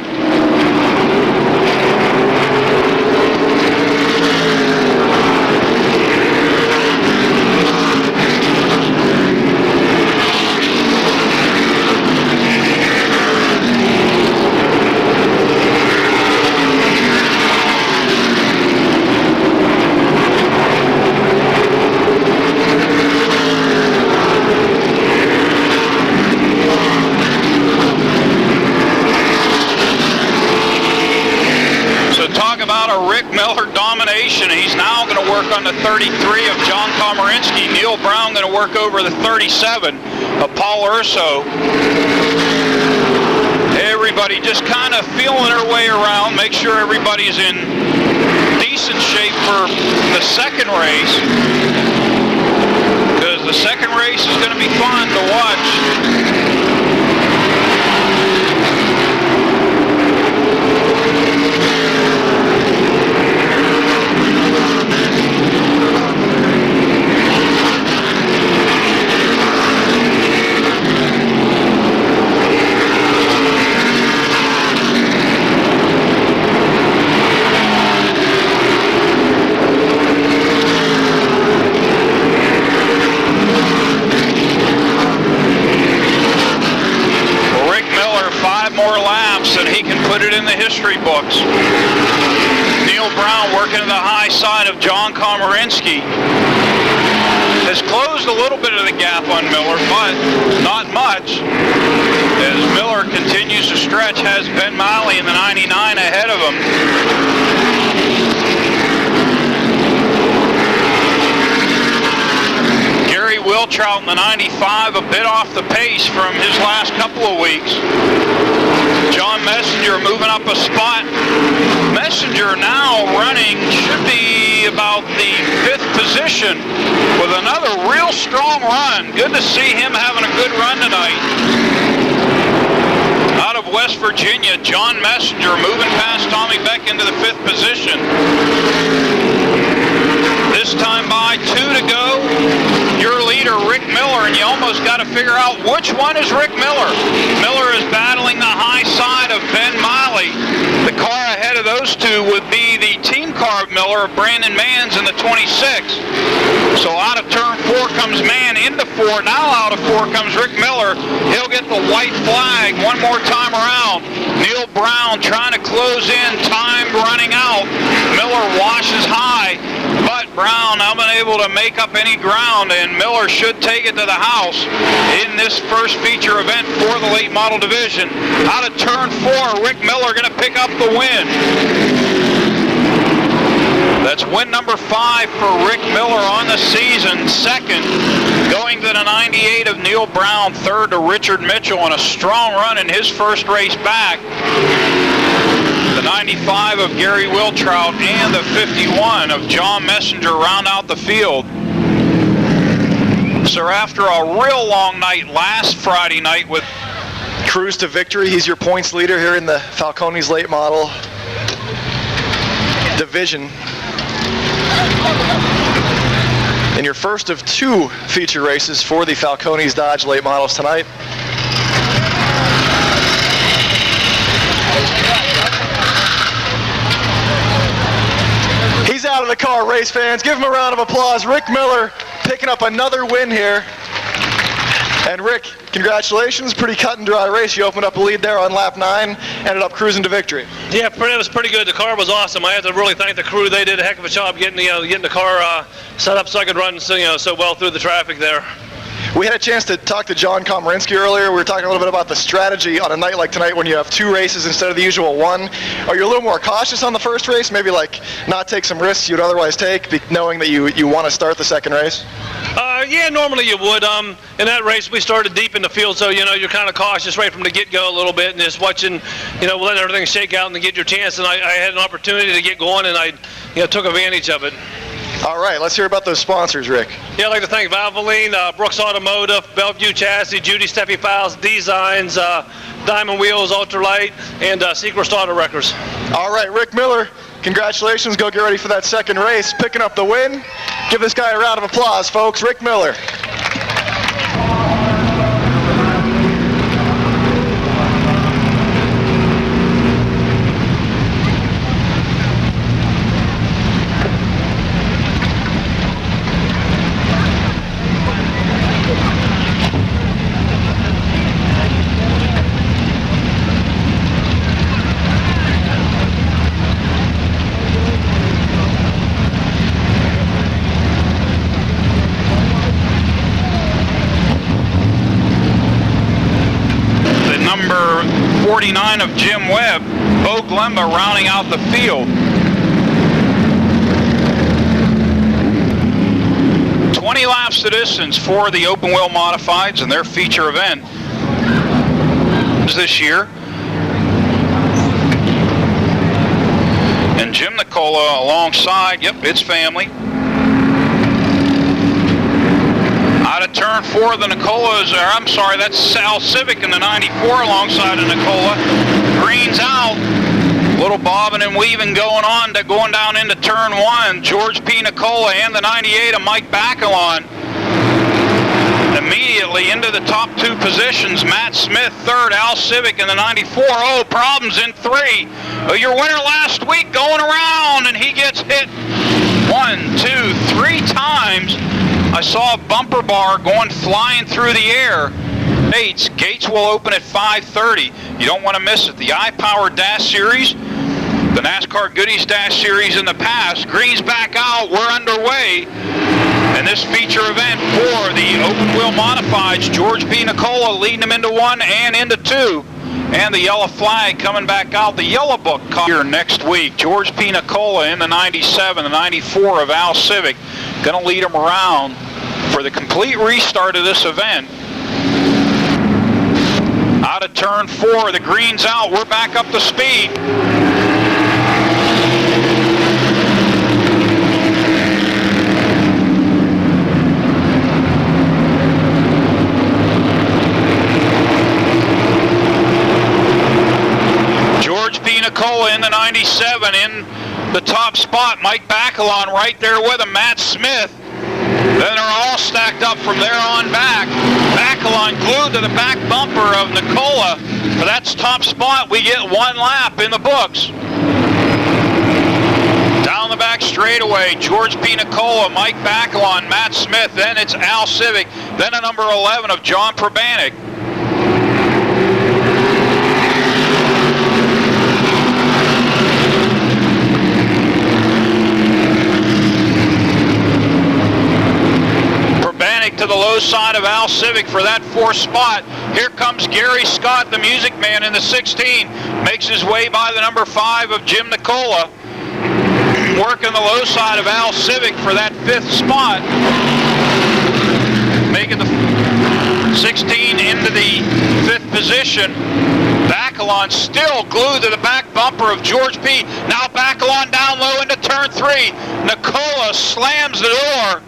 talk about a Rick Miller domination. He's now going to work on the 33 of John Komarinsky. Neil Brown going to work over the 37 of Paul Urso. Everybody just kind of feeling their way around, make sure everybody's in decent shape for the second race, because the second race is going to be fun to watch. And he can put it in the history books. Neil Brown working to the high side of John Komarinsky has closed a little bit of the gap on Miller, but not much, as Miller continues to stretch. Has Ben Miley in the 99 ahead of him. Gary Wiltrout in the 95, a bit off the pace from his last couple of weeks. John Messenger moving up a spot. Messenger now running, should be about the 5th position with another real strong run. Good to see him having a good run tonight. Out of West Virginia, John Messenger moving past Tommy Beck into the 5th position. This time by 2 to go. Your leader, Rick Miller, and you almost got to figure out which one is Rick Miller. Miller is battling the high side of Ben Miley. The car ahead of those two would be the team car of Miller, Brandon Manns in the 26. So out of turn 4 comes Mann into 4. Now out of 4 comes Rick Miller. He'll get the white flag one more time around. Neil Brown trying to close in, time running out. Miller washes high, but Brown unable to make up any ground, and Miller should take it to the house in this first feature event for the late model division. Out of turn 4, Rick Miller going to pick up the win. That's win number 5 for Rick Miller on the season. Second, going to the 98 of Neil Brown. Third to Richard Mitchell on a strong run in his first race back. The 95 of Gary Wiltrout and the 51 of John Messenger round out the field. So after a real long night last Friday night with Cruise to victory. He's your points leader here in the Falcone's late model division. In your first of 2 feature races for the Falcone's Dodge late models tonight. He's out of the car, race fans. Give him a round of applause. Rick Miller picking up another win here. And Rick, congratulations. Pretty cut and dry race. You opened up a lead there on lap 9, ended up cruising to victory. Yeah, it was pretty good. The car was awesome. I have to really thank the crew. They did a heck of a job getting the car set up so I could run so well through the traffic there. We had a chance to talk to John Komarinsky earlier. We were talking a little bit about the strategy on a night like tonight when you have 2 races instead of the usual 1. Are you a little more cautious on the first race? Maybe like not take some risks you'd otherwise take, knowing that you want to start the second race? Yeah, normally you would. In that race, we started deep in the field, so you're kind of cautious right from the get-go a little bit, and just watching, letting everything shake out and then get your chance. And I had an opportunity to get going, and I, took advantage of it. All right, let's hear about those sponsors, Rick. Yeah, I'd like to thank Valvoline, Brooks Automotive, Bellevue Chassis, Judy Steffi Files Designs, Diamond Wheels, Ultralight, and Seacrest Auto Wreckers. All right, Rick Miller, congratulations. Go get ready for that second race, picking up the win. Give this guy a round of applause, folks. Rick Miller. number 49 of Jim Webb. Bo Glemba rounding out the field. 20 laps to distance for the open wheel modifieds and their feature event this year. And Jim Nicola alongside, yep, it's family. Out of turn 4, the Nicolas, or I'm sorry, that's Sal Civic in the 94 alongside of Nicola. Green's out. Little bobbing and weaving going on, going down into turn 1. George P. Nicola and the 98 of Mike Bacalon. Immediately into the top 2 positions. Matt Smith, 3rd. Al Civic in the 94. Oh, problems in 3. Oh, your winner last week going around, and he gets hit 1, 2, 3 times. I saw a bumper bar going flying through the air. Gates will open at 5:30. You don't want to miss it. The iPower Dash Series, the NASCAR Goodies Dash Series in the past. Green's back out. We're underway. And this feature event for the open wheel modifieds, George P. Nicola leading them into 1 and into 2. And the yellow flag coming back out. The yellow book here next week. George P. Nicola in the 97, the 94 of Al Civic. Going to lead them around for the complete restart of this event. Out of turn 4, the green's out. We're back up to speed. George P. Nicola in the 97 in the top spot. Mike Bacalon right there with him. Matt Smith. Then they're all stacked up from there on back. Bacalon glued to the back bumper of Nicola. For that's top spot. We get 1 lap in the books. Down the back straightaway, George P. Nicola, Mike Bacalon, Matt Smith. Then it's Al Civic. Then a number 11 of John Probanik. To the low side of Al Civic for that 4th spot. Here comes Gary Scott, the music man, in the 16. Makes his way by the number 5 of Jim Nicola. Working the low side of Al Civic for that 5th spot. Making the 16 into the 5th position. Bacalon still glued to the back bumper of George P. Now Bacalon down low into turn 3. Nicola slams the door.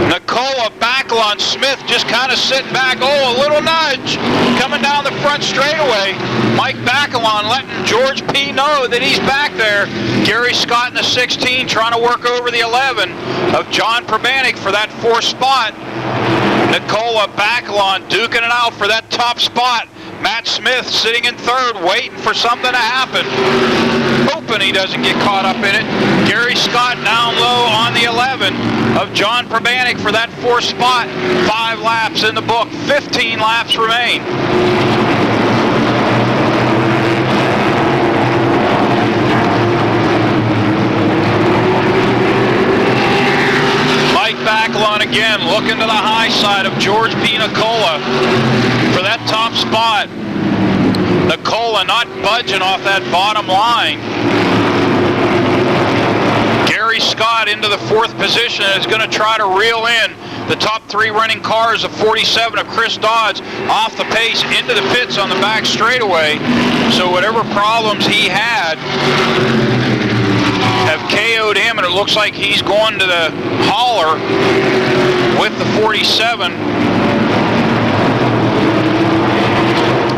Nicola, Bacalon, Smith just kind of sitting back. Oh, a little nudge coming down the front straightaway. Mike Bacalon letting George P. know that he's back there. Gary Scott in the 16 trying to work over the 11 of John Probanik for that 4th spot. Nicola, Bacalon duking it out for that top spot. Matt Smith sitting in 3rd, waiting for something to happen. Hoping he doesn't get caught up in it. Gary Scott down low on the 11 of John Probanik for that 4th spot. 5 laps in the book. 15 laps remain. Mike Bacalon again looking to the high side of George P. Nicola for that top spot. Nicola not budging off that bottom line. Gary Scott into the 4th position is going to try to reel in the top 3 running cars of 47 of Chris Dodds off the pace into the pits on the back straightaway. So whatever problems he had have KO'd him, and it looks like he's going to the hauler with the 47.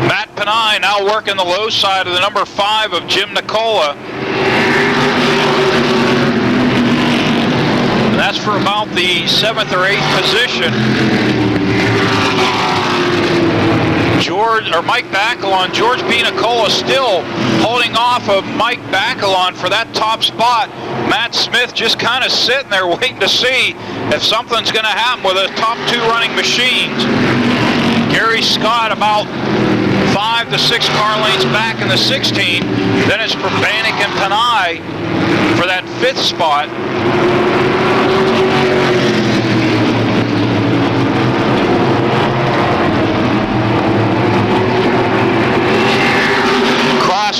Matt Panay now working the low side of the number 5 of Jim Nicola. And that's for about the 7th or 8th position. Mike Bacalon, George P. Nicola still holding off of Mike Bacalon for that top spot. Matt Smith just kind of sitting there waiting to see if something's going to happen with the top 2 running machines. Gary Scott about 5 to 6 car lanes back in the 16. Then it's for Probanik and Panay for that 5th spot.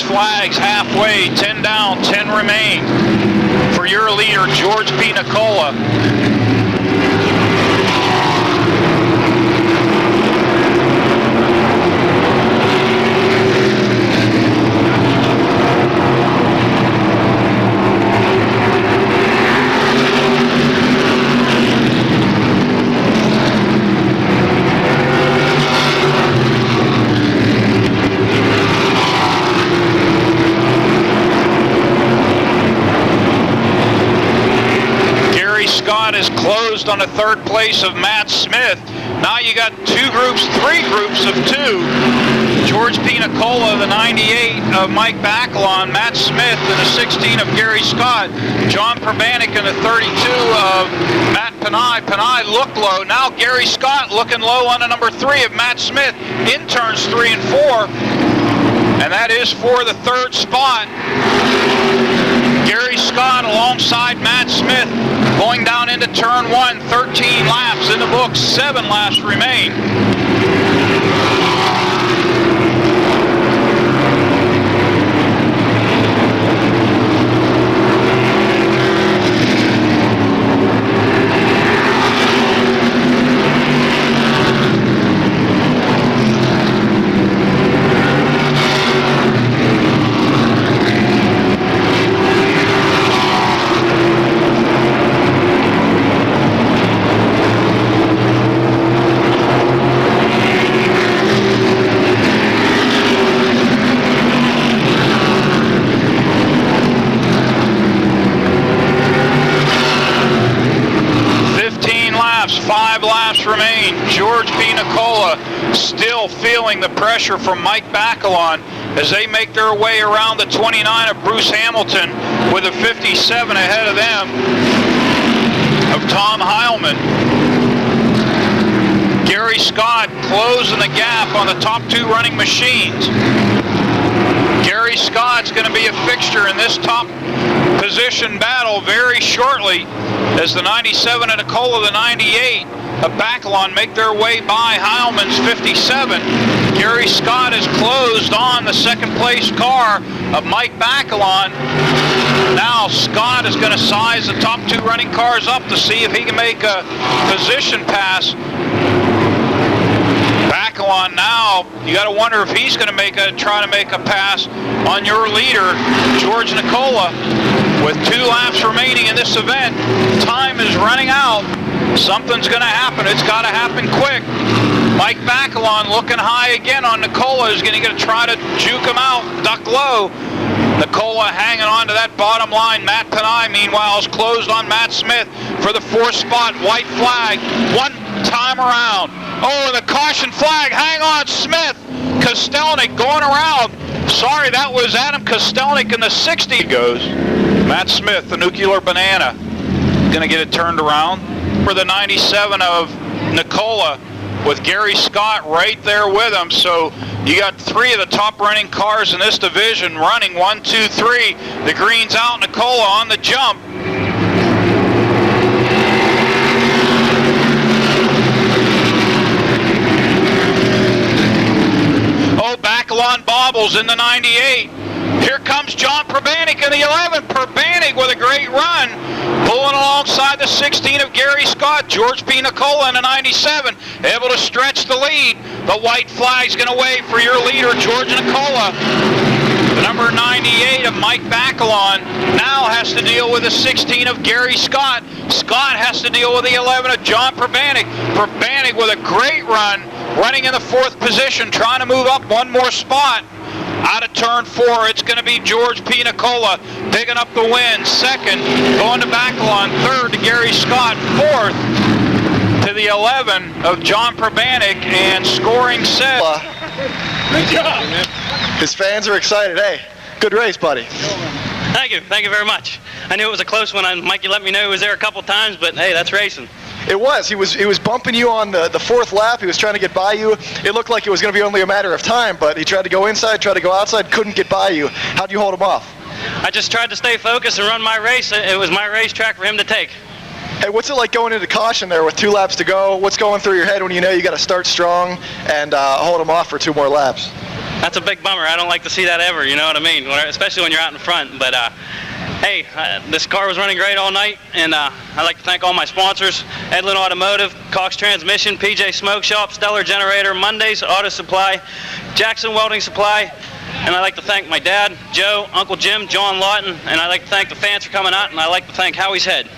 flags halfway, 10 down, 10 remain for your leader, George P. Nicola. Is closed on the third place of Matt Smith. Now you got three groups of two. George P. Nicola, the 98 of Mike Bacalon, Matt Smith in the 16 of Gary Scott, John Perbanik in the 32 of Matt Panay. Panay looked low. Now Gary Scott looking low on the number 3 of Matt Smith in turns 3 and 4. And that is for the third spot. Gary Scott alongside Matt Smith going down into turn 1, 13 laps in the books, 7 laps remain. Remain. George P. Nicola still feeling the pressure from Mike Bacalon as they make their way around the 29 of Bruce Hamilton with a 57 ahead of them of Tom Heilman. Gary Scott closing the gap on the top 2 running machines. Gary Scott's going to be a fixture in this top position battle very shortly as the 97 of Nicola, the 98 of Bacalon make their way by Heilman's 57. Gary Scott is closed on the second place car of Mike Bacalon. Now Scott is going to size the top 2 running cars up to see if he can make a position pass. Bacalon now, you got to wonder if he's going to try to make a pass on your leader, George Nicola. With 2 laps remaining in this event, time is running out. Something's going to happen. It's got to happen quick. Mike Bacalon looking high again on Nicola is going to try to juke him out, duck low. Nicola hanging on to that bottom line. Matt Panay, meanwhile, is closed on Matt Smith for the 4th spot. White flag, 1 time around. Oh, the caution flag. Hang on, Smith. Kostelnik going around. Sorry, that was Adam Kostelnik in the 60 goes. Matt Smith, the nuclear banana, going to get it turned around. For the 97 of Nicola with Gary Scott right there with him. So you got 3 of the top running cars in this division running 1, 2, 3. The green's out, Nicola on the jump. Oh, Bacalon bobbles in the 98. Here comes John Perbanik in the 11. Perbanik with a great run. Pulling alongside the 16 of Gary Scott. George P. Nicola in the 97. Able to stretch the lead. The white flag's going to wave for your leader, George Nicola. The number 98 of Mike Bacalon now has to deal with the 16 of Gary Scott. Scott has to deal with the 11 of John Perbanik. Perbanik with a great run. Running in the 4th position. Trying to move up 1 more spot. Out of turn 4, it's going to be George P. Nicola picking up the win. 2nd, going to Bacalon. 3rd to Gary Scott. 4th to the 11 of John Perbanik, and scoring 7th. Good job. His fans are excited. Hey, good race, buddy. Thank you very much. I knew it was a close one. Mikey let me know he was there a couple times, but hey, that's racing. It was. He was bumping you on the 4th lap. He was trying to get by you. It looked like it was going to be only a matter of time, but he tried to go inside, tried to go outside, couldn't get by you. How'd you hold him off? I just tried to stay focused and run my race. It was my racetrack for him to take. Hey, what's it like going into caution there with 2 laps to go? What's going through your head when you know you got to start strong and hold him off for 2 more laps? that's a big bummer. I don't like to see that ever, you know what I mean? Especially when you're out in front. But hey, this car was running great all night, and I'd like to thank all my sponsors: Edlin Automotive, Cox Transmission, PJ Smoke Shop, Stellar Generator, Mondays Auto Supply, Jackson Welding Supply, and I'd like to thank my dad, Joe, Uncle Jim, John Lawton, and I'd like to thank the fans for coming out, and I'd like to thank Howie's Head.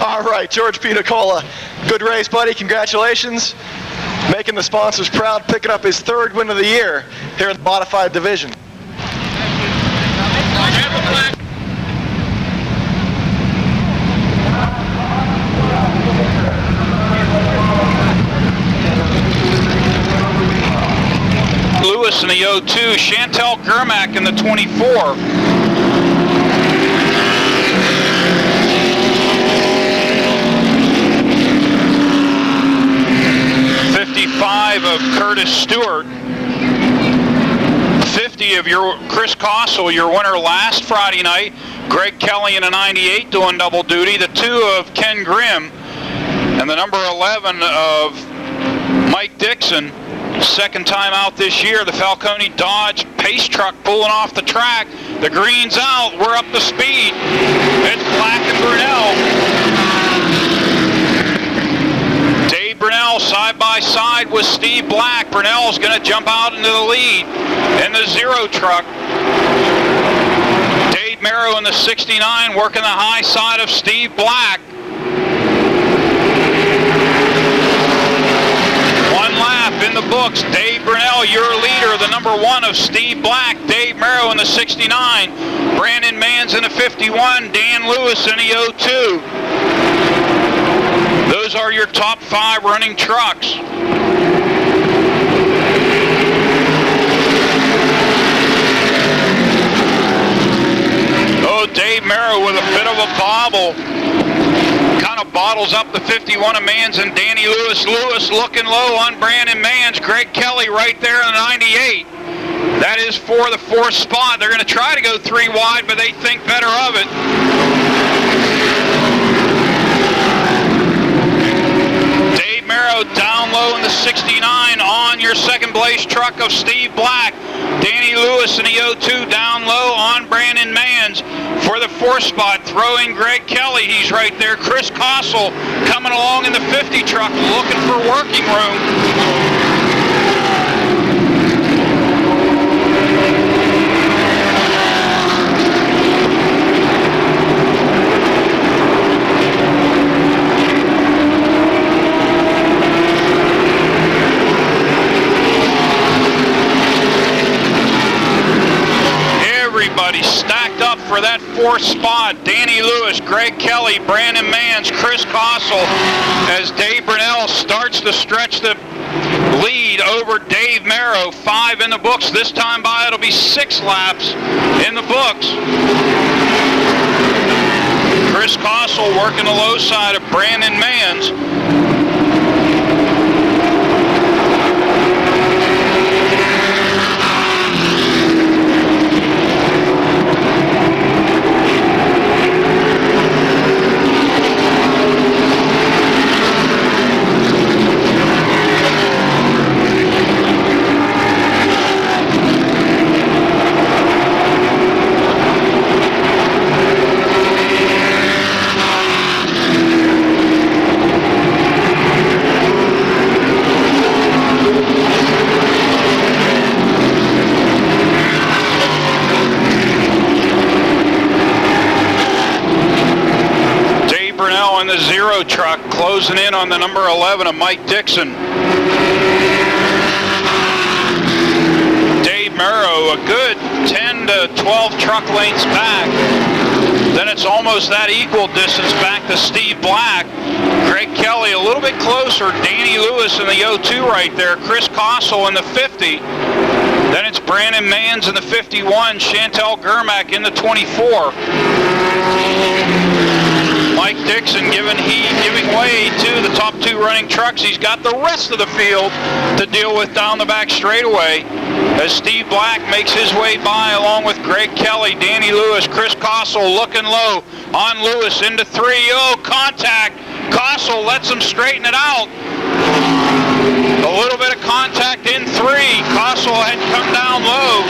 All right, George Pinacola, good race, buddy. Congratulations. Making the sponsors proud, picking up his 3rd win of the year here in the modified division. Lewis in the 02, Chantel Germack in the 24. Of Curtis Stewart, 50 of your Chris Kossel, your winner last Friday night. Greg Kelly in a 98 doing double duty. The 2 of Ken Grimm, and the number 11 of Mike Dixon. 2nd time out this year. The Falcone Dodge pace truck pulling off the track. The green's out. We're up to speed. It's Black and Brunel. Brunel side by side with Steve Black. Brunel's going to jump out into the lead in the 0 truck. Dave Merrow in the 69 working the high side of Steve Black. 1 lap in the books. Dave Brunel, your leader, the number 1 of Steve Black. Dave Merrow in the 69. Brandon Manns in the 51. Dan Lewis in the 02. Those are your top 5 running trucks. Oh, Dave Merrow with a bit of a bobble. Kind of bottles up the 51 of Manns and Danny Lewis. Lewis looking low on Brandon Manns. Greg Kelly right there in the 98. That is for the 4th spot. They're going to try to go 3 wide, but they think better of it. Merrow down low in the 69 on your 2nd place truck of Steve Black. Danny Lewis in the 02 down low on Brandon Manns for the 4th spot, throwing Greg Kelly. He's right there. Chris Kossel coming along in the 50 truck looking for working room. Stacked up for that 4th spot. Danny Lewis, Greg Kelly, Brandon Manns, Chris Kossel, as Dave Brunel starts to stretch the lead over Dave Merrow. 5 in the books. This time by it'll be 6 laps in the books. Chris Kossel working the low side of Brandon Manns. The 0 truck closing in on the number 11 of Mike Dixon. Dave Merrow a good 10 to 12 truck lengths back. Then it's almost that equal distance back to Steve Black. Greg Kelly a little bit closer. Danny Lewis in the 02 right there. Chris Kossel in the 50. Then it's Brandon Manns in the 51. Chantel Germack in the 24. Mike Dixon giving way to the top 2 running trucks. He's got the rest of the field to deal with down the back straightaway as Steve Black makes his way by along with Greg Kelly, Danny Lewis, Chris Kossel looking low on Lewis into 3. Oh, contact. Kossel lets him straighten it out. A little bit of contact in 3. Kossel had come down low.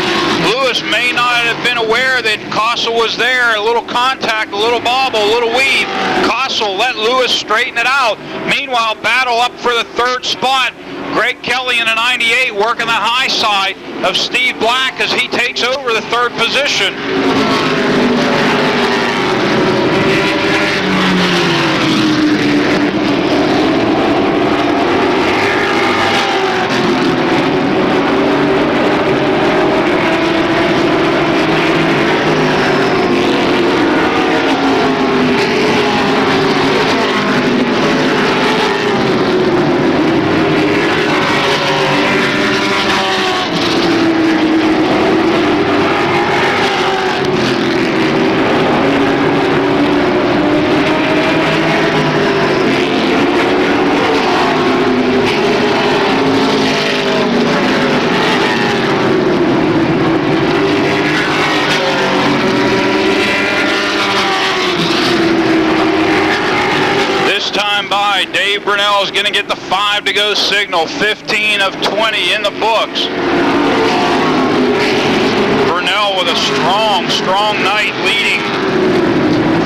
Lewis may not have been aware that Kossel was there. A little contact, a little bobble, a little weave. Kossel let Lewis straighten it out. Meanwhile, battle up for the 3rd spot. Greg Kelly in a 98 working the high side of Steve Black as he takes over the 3rd position. Dave Brunell is going to get the 5 to go signal. 15 of 20 in the books. Brunell with a strong night leading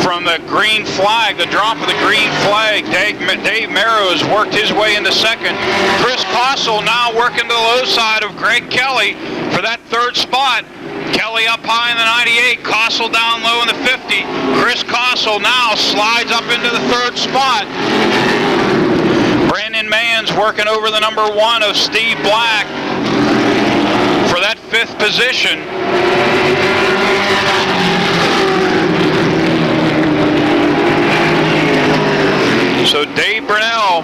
from the green flag, the drop of the green flag. Dave Merrow has worked his way into 2nd. Chris Kossel now working to the low side of Greg Kelly for that 3rd spot. Kelly up high in the 98, Kossel down low in the 50. Chris Kossel now slides up into the 3rd spot. Brandon Mann's working over the number 1 of Steve Black for that 5th position. So Dave Brunell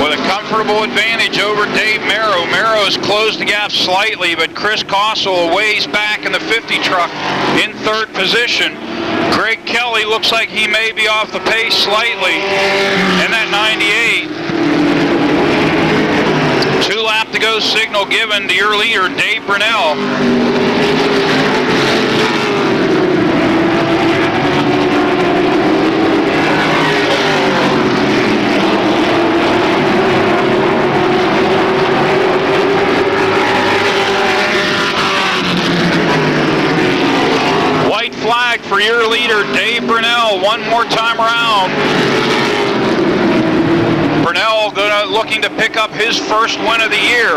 with a comfortable advantage over Dave Merrow. Merrow has closed the gap slightly, but Chris Kossel a ways back in the 50 truck in 3rd position. Greg Kelly looks like he may be off the pace slightly in that 98. 2 lap to go signal given to your leader, Dave Brunell. Flag for your leader, Dave Brunell, one more time around. Brunell looking to pick up his 1st win of the year.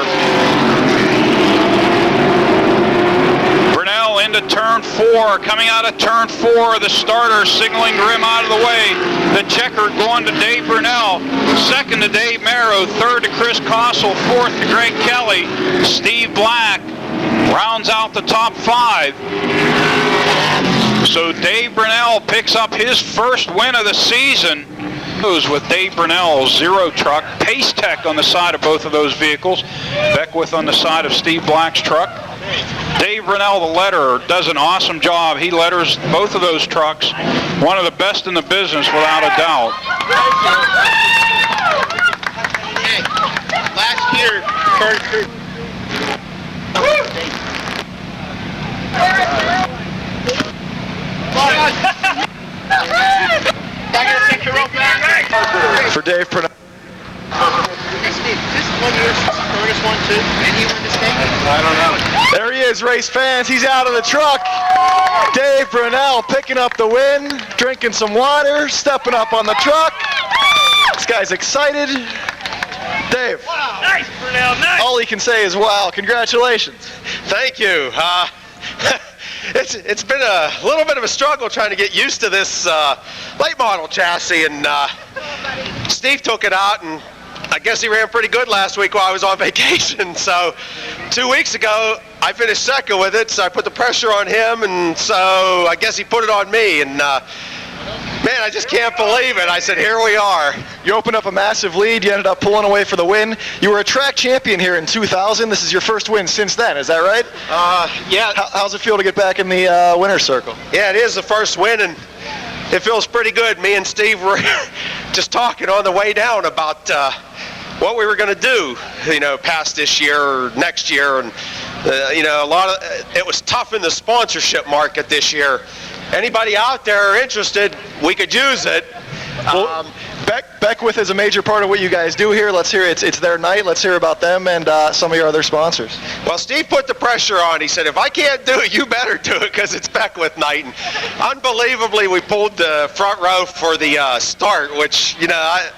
Brunell into turn 4, coming out of turn 4, the starter signaling to him out of the way. The checker going to Dave Brunell, 2nd to Dave Merrow, 3rd to Chris Kossel, 4th to Greg Kelly. Steve Black rounds out the top 5. So Dave Brunell picks up his 1st win of the season. Goes with Dave Brunell's 0 truck. Pace Tech on the side of both of those vehicles. Beckwith on the side of Steve Black's truck. Dave Brunell, the letterer, does an awesome job. He letters both of those trucks. One of the best in the business, without a doubt. Last year, For Dave Brunell. Hey Steve, this 1 year since Curtis won too, and he won this thing? I don't know. There he is, race fans. He's out of the truck. Dave Brunell picking up the win, drinking some water, stepping up on the truck. This guy's excited. Dave. Wow. Nice, Brunell, nice. All he can say is wow. Congratulations. Thank you. It's been a little bit of a struggle trying to get used to this late model chassis, and Steve took it out, and I guess he ran pretty good last week while I was on vacation. So 2 weeks ago I finished 2nd with it, so I put the pressure on him, and so I guess he put it on me, and man, I just can't believe it. I said, here we are. You opened up a massive lead. You ended up pulling away for the win. You were a track champion here in 2000. This is your 1st win since then. Is that right? Yeah. How's it feel to get back in the winner's circle? Yeah, it is the 1st win, and it feels pretty good. Me and Steve were just talking on the way down about what we were going to do, past this year or next year, and it was tough in the sponsorship market this year. Anybody out there interested, we could use it. Beckwith is a major part of what you guys do here. Let's hear it. It's their night. Let's hear about them and some of your other sponsors. Well, Steve put the pressure on. He said, if I can't do it, you better do it because it's Beckwith night. And unbelievably, we pulled the front row for the start, which, you know,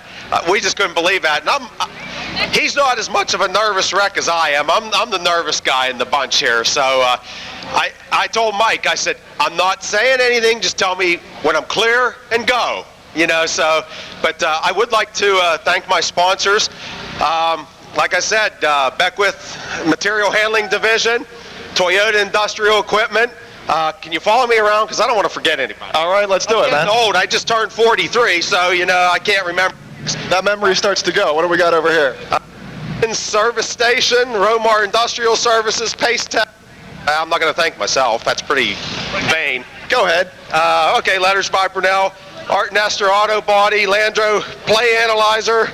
we just couldn't believe that. And he's not as much of a nervous wreck as I am. I'm the nervous guy in the bunch here. So I told Mike, I said, I'm not saying anything. Just tell me when I'm clear and go. You know, so, but I would like to thank my sponsors. Like I said, Beckwith Material Handling Division, Toyota Industrial Equipment. Can you follow me around? Because I don't want to forget anybody. All right, let's do it, man. I'm old. I just turned 43, so, you know, I can't remember. That memory starts to go. What do we got over here? Service Station, Romar Industrial Services, Pace Tech. I'm not going to thank myself. That's pretty vain. Go ahead. Okay, Letters by Brunel. Art Nestor Auto Body, Landro Play Analyzer,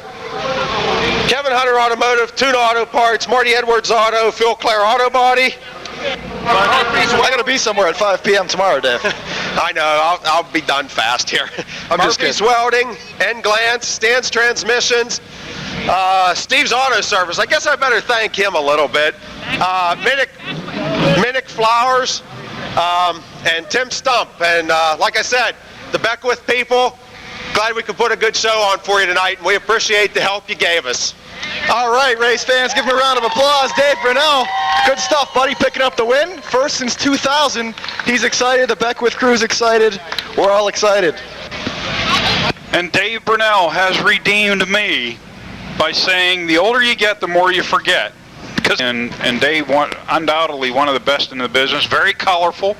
Kevin Hunter Automotive, Tuna Auto Parts, Marty Edwards Auto, Phil Clare Auto Body. I got to be somewhere at 5 p.m. tomorrow, Dave. I know, I'll be done fast here. I'm just Murphy's kidding. Welding, N-Glance, Stan's Transmissions, Steve's Auto Service. I guess I better thank him a little bit. Minnick Flowers, and Tim Stump. And like I said, the Beckwith people, glad we could put a good show on for you tonight, and we appreciate the help you gave us. All right, race fans, give him a round of applause. Dave Brunel, good stuff, buddy, picking up the win. First since 2000. He's excited. The Beckwith crew's excited. We're all excited. And Dave Brunel has redeemed me by saying the older you get, the more you forget. And Dave, undoubtedly one of the best in the business, very colorful.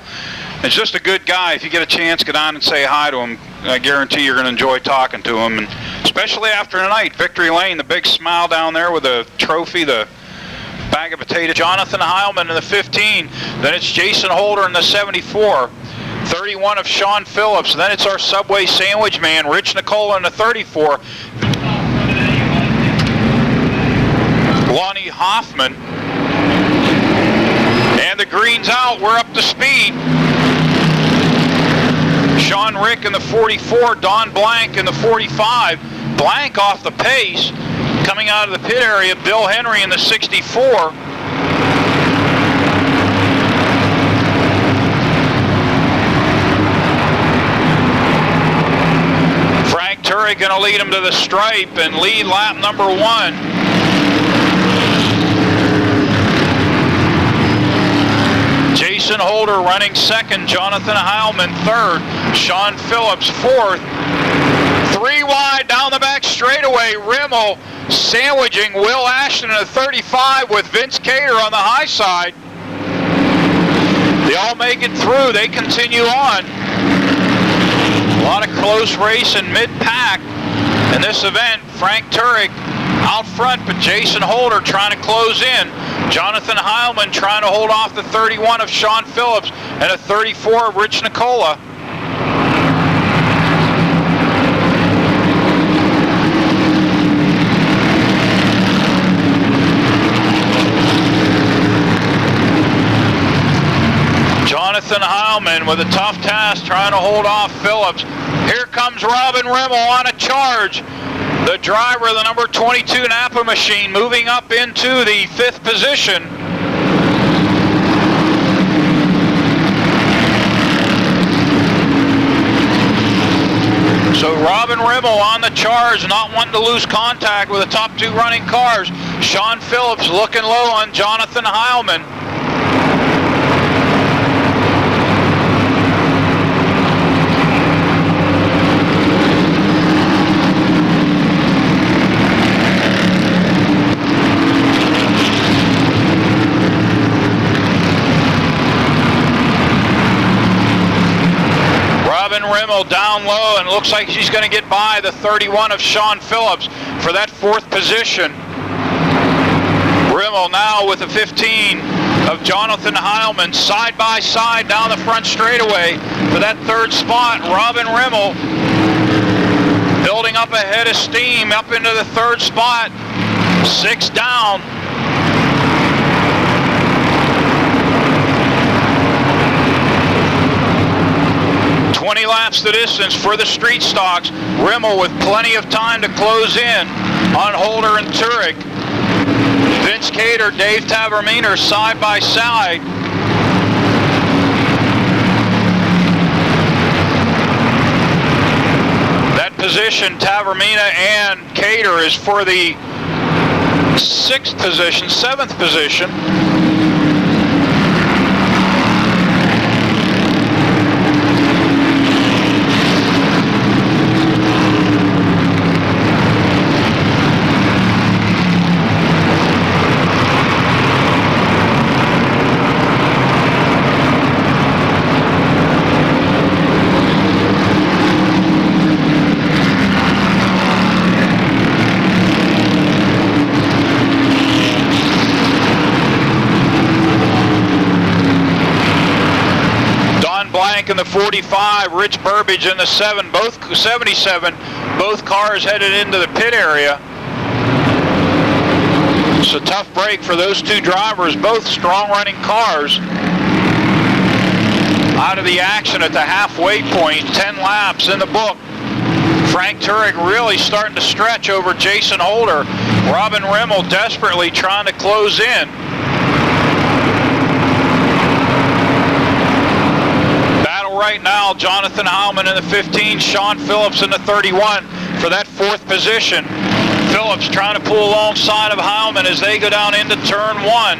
He's just a good guy. If you get a chance, get on and say hi to him. I guarantee you're going to enjoy talking to him, and especially after tonight. Victory Lane, the big smile down there with the trophy, the bag of potatoes. Jonathan Heilman in the 15. Then it's Jason Holder in the 74. 31 of Sean Phillips. Then it's our Subway sandwich man, Rich Nicola in the 34. Lonnie Hoffman. And the green's out. We're up to speed. Sean Rick in the 44, Don Blank in the 45. Blank off the pace. Coming out of the pit area, Bill Henry in the 64. Frank Turek going to lead him to the stripe and lead lap number 1. Jason Holder running second, Jonathan Heilman third, Sean Phillips fourth. 3 wide down the back straightaway, Rimmel sandwiching Will Ashton in a 35 with Vince Cater on the high side. They all make it through, they continue on. A lot of close race in mid-pack in this event. Frank Turek out front, but Jason Holder trying to close in. Jonathan Heilman trying to hold off the 31 of Sean Phillips and a 34 of Rich Nicola. Jonathan Heilman with a tough task trying to hold off Phillips. Here comes Robin Rimmel on a charge. The driver of the number 22 Napa machine moving up into the 5th position. So Robin Rimmel on the charge, not wanting to lose contact with the top 2 running cars. Sean Phillips looking low on Jonathan Heilman. Rimmel down low, and looks like she's going to get by the 31 of Sean Phillips for that 4th position. Rimmel now with the 15 of Jonathan Heilman side by side down the front straightaway for that 3rd spot. Robin Rimmel building up a head of steam up into the 3rd spot. 6 down. 20 laps the distance for the street stocks. Rimmel with plenty of time to close in on Holder and Turek. Vince Cater, Dave Taverminer side by side. That position, Tavermina and Cater, is for the 6th position, 7th position. In the 45, Rich Burbage in the 77, both cars headed into the pit area. It's a tough break for those two drivers, both strong running cars. Out of the action at the halfway point, 10 laps in the book. Frank Turek really starting to stretch over Jason Holder. Robin Rimmel desperately trying to close in. Right now, Jonathan Heilman in the 15, Sean Phillips in the 31 for that 4th position. Phillips trying to pull alongside of Heilman as they go down into turn 1.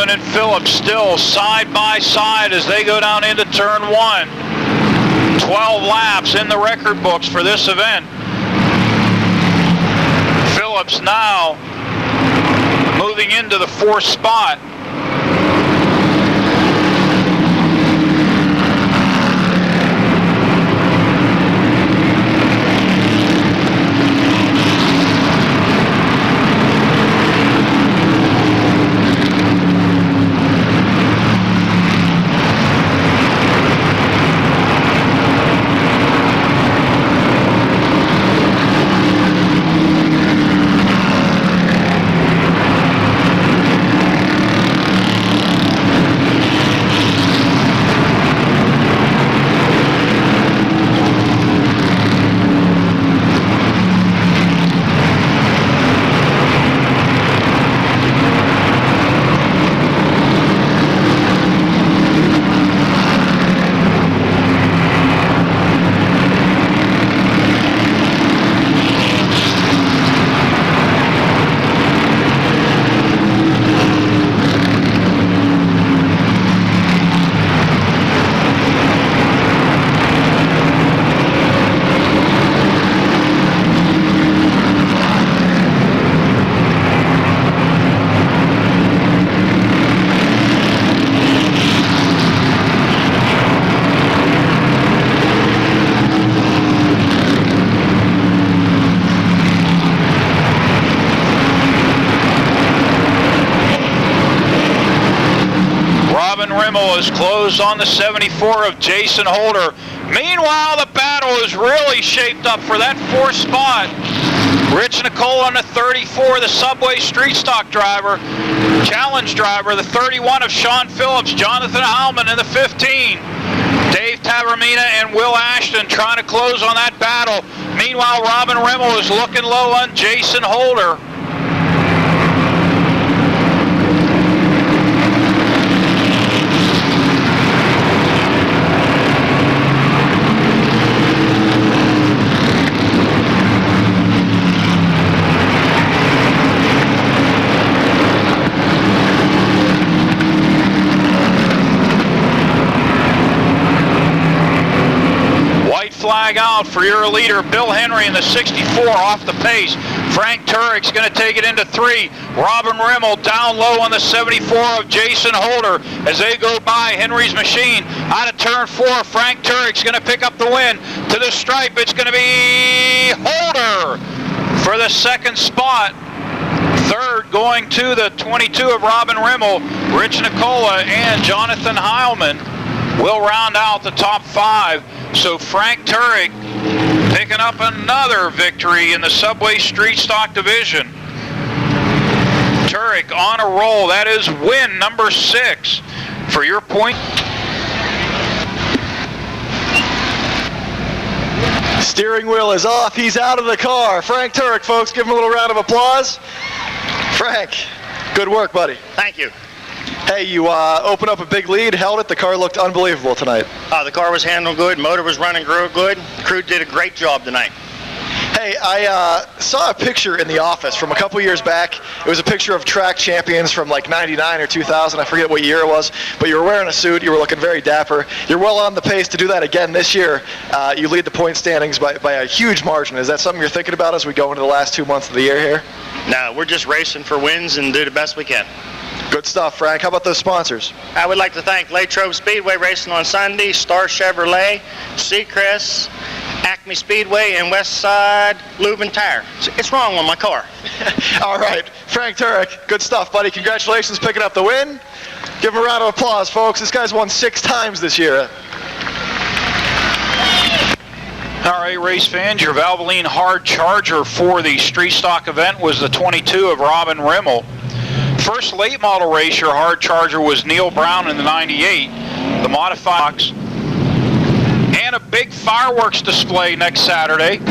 And Phillips still side by side as they go down into turn 1. 12 laps in the record books for this event. Phillips now moving into the 4th spot. Is closed on the 74 of Jason Holder. Meanwhile, the battle is really shaped up for that 4th spot. Rich Nicole on the 34, the Subway Street Stock driver. Challenge driver, the 31 of Sean Phillips. Jonathan Heilman in the 15. Dave Tavermina and Will Ashton trying to close on that battle. Meanwhile, Robin Rimmel is looking low on Jason Holder. Flag out for your leader, Bill Henry in the 64 off the pace. Frank Turek's going to take it into 3. Robin Rimmel down low on the 74 of Jason Holder as they go by Henry's machine. Out of turn 4, Frank Turek's going to pick up the win. To the stripe, it's going to be Holder for the 2nd spot. Third, going to the 22 of Robin Rimmel, Rich Nicola and Jonathan Heilman will round out the top 5. So Frank Turek picking up another victory in the Subway Street Stock Division. Turek on a roll. That is win number 6 for your point. Steering wheel is off. He's out of the car. Frank Turek, folks, give him a little round of applause. Frank, good work, buddy. Thank you. Hey, you opened up a big lead, held it. The car looked unbelievable tonight. The car was handled good. Motor was running good. The crew did a great job tonight. Hey, I saw a picture in the office from a couple years back. It was a picture of track champions from like 99 or 2000. I forget what year it was, but you were wearing a suit. You were looking very dapper. You're well on the pace to do that again this year. You lead the point standings by a huge margin. Is that something you're thinking about as we go into the last 2 months of the year here? No, we're just racing for wins and do the best we can. Good stuff, Frank. How about those sponsors? I would like to thank Latrobe Speedway Racing on Sunday, Star Chevrolet, Seacrest, Acme Speedway, and Westside Lube and Tire. It's wrong on my car. All right, Frank Turek, good stuff, buddy. Congratulations picking up the win. Give him a round of applause, folks. This guy's won 6 times this year. All right, race fans, your Valvoline hard charger for the street stock event was the 22 of Robin Rimmel. First late model race, your hard charger was Neil Brown in the 98. The modified box. And a big fireworks display next Saturday.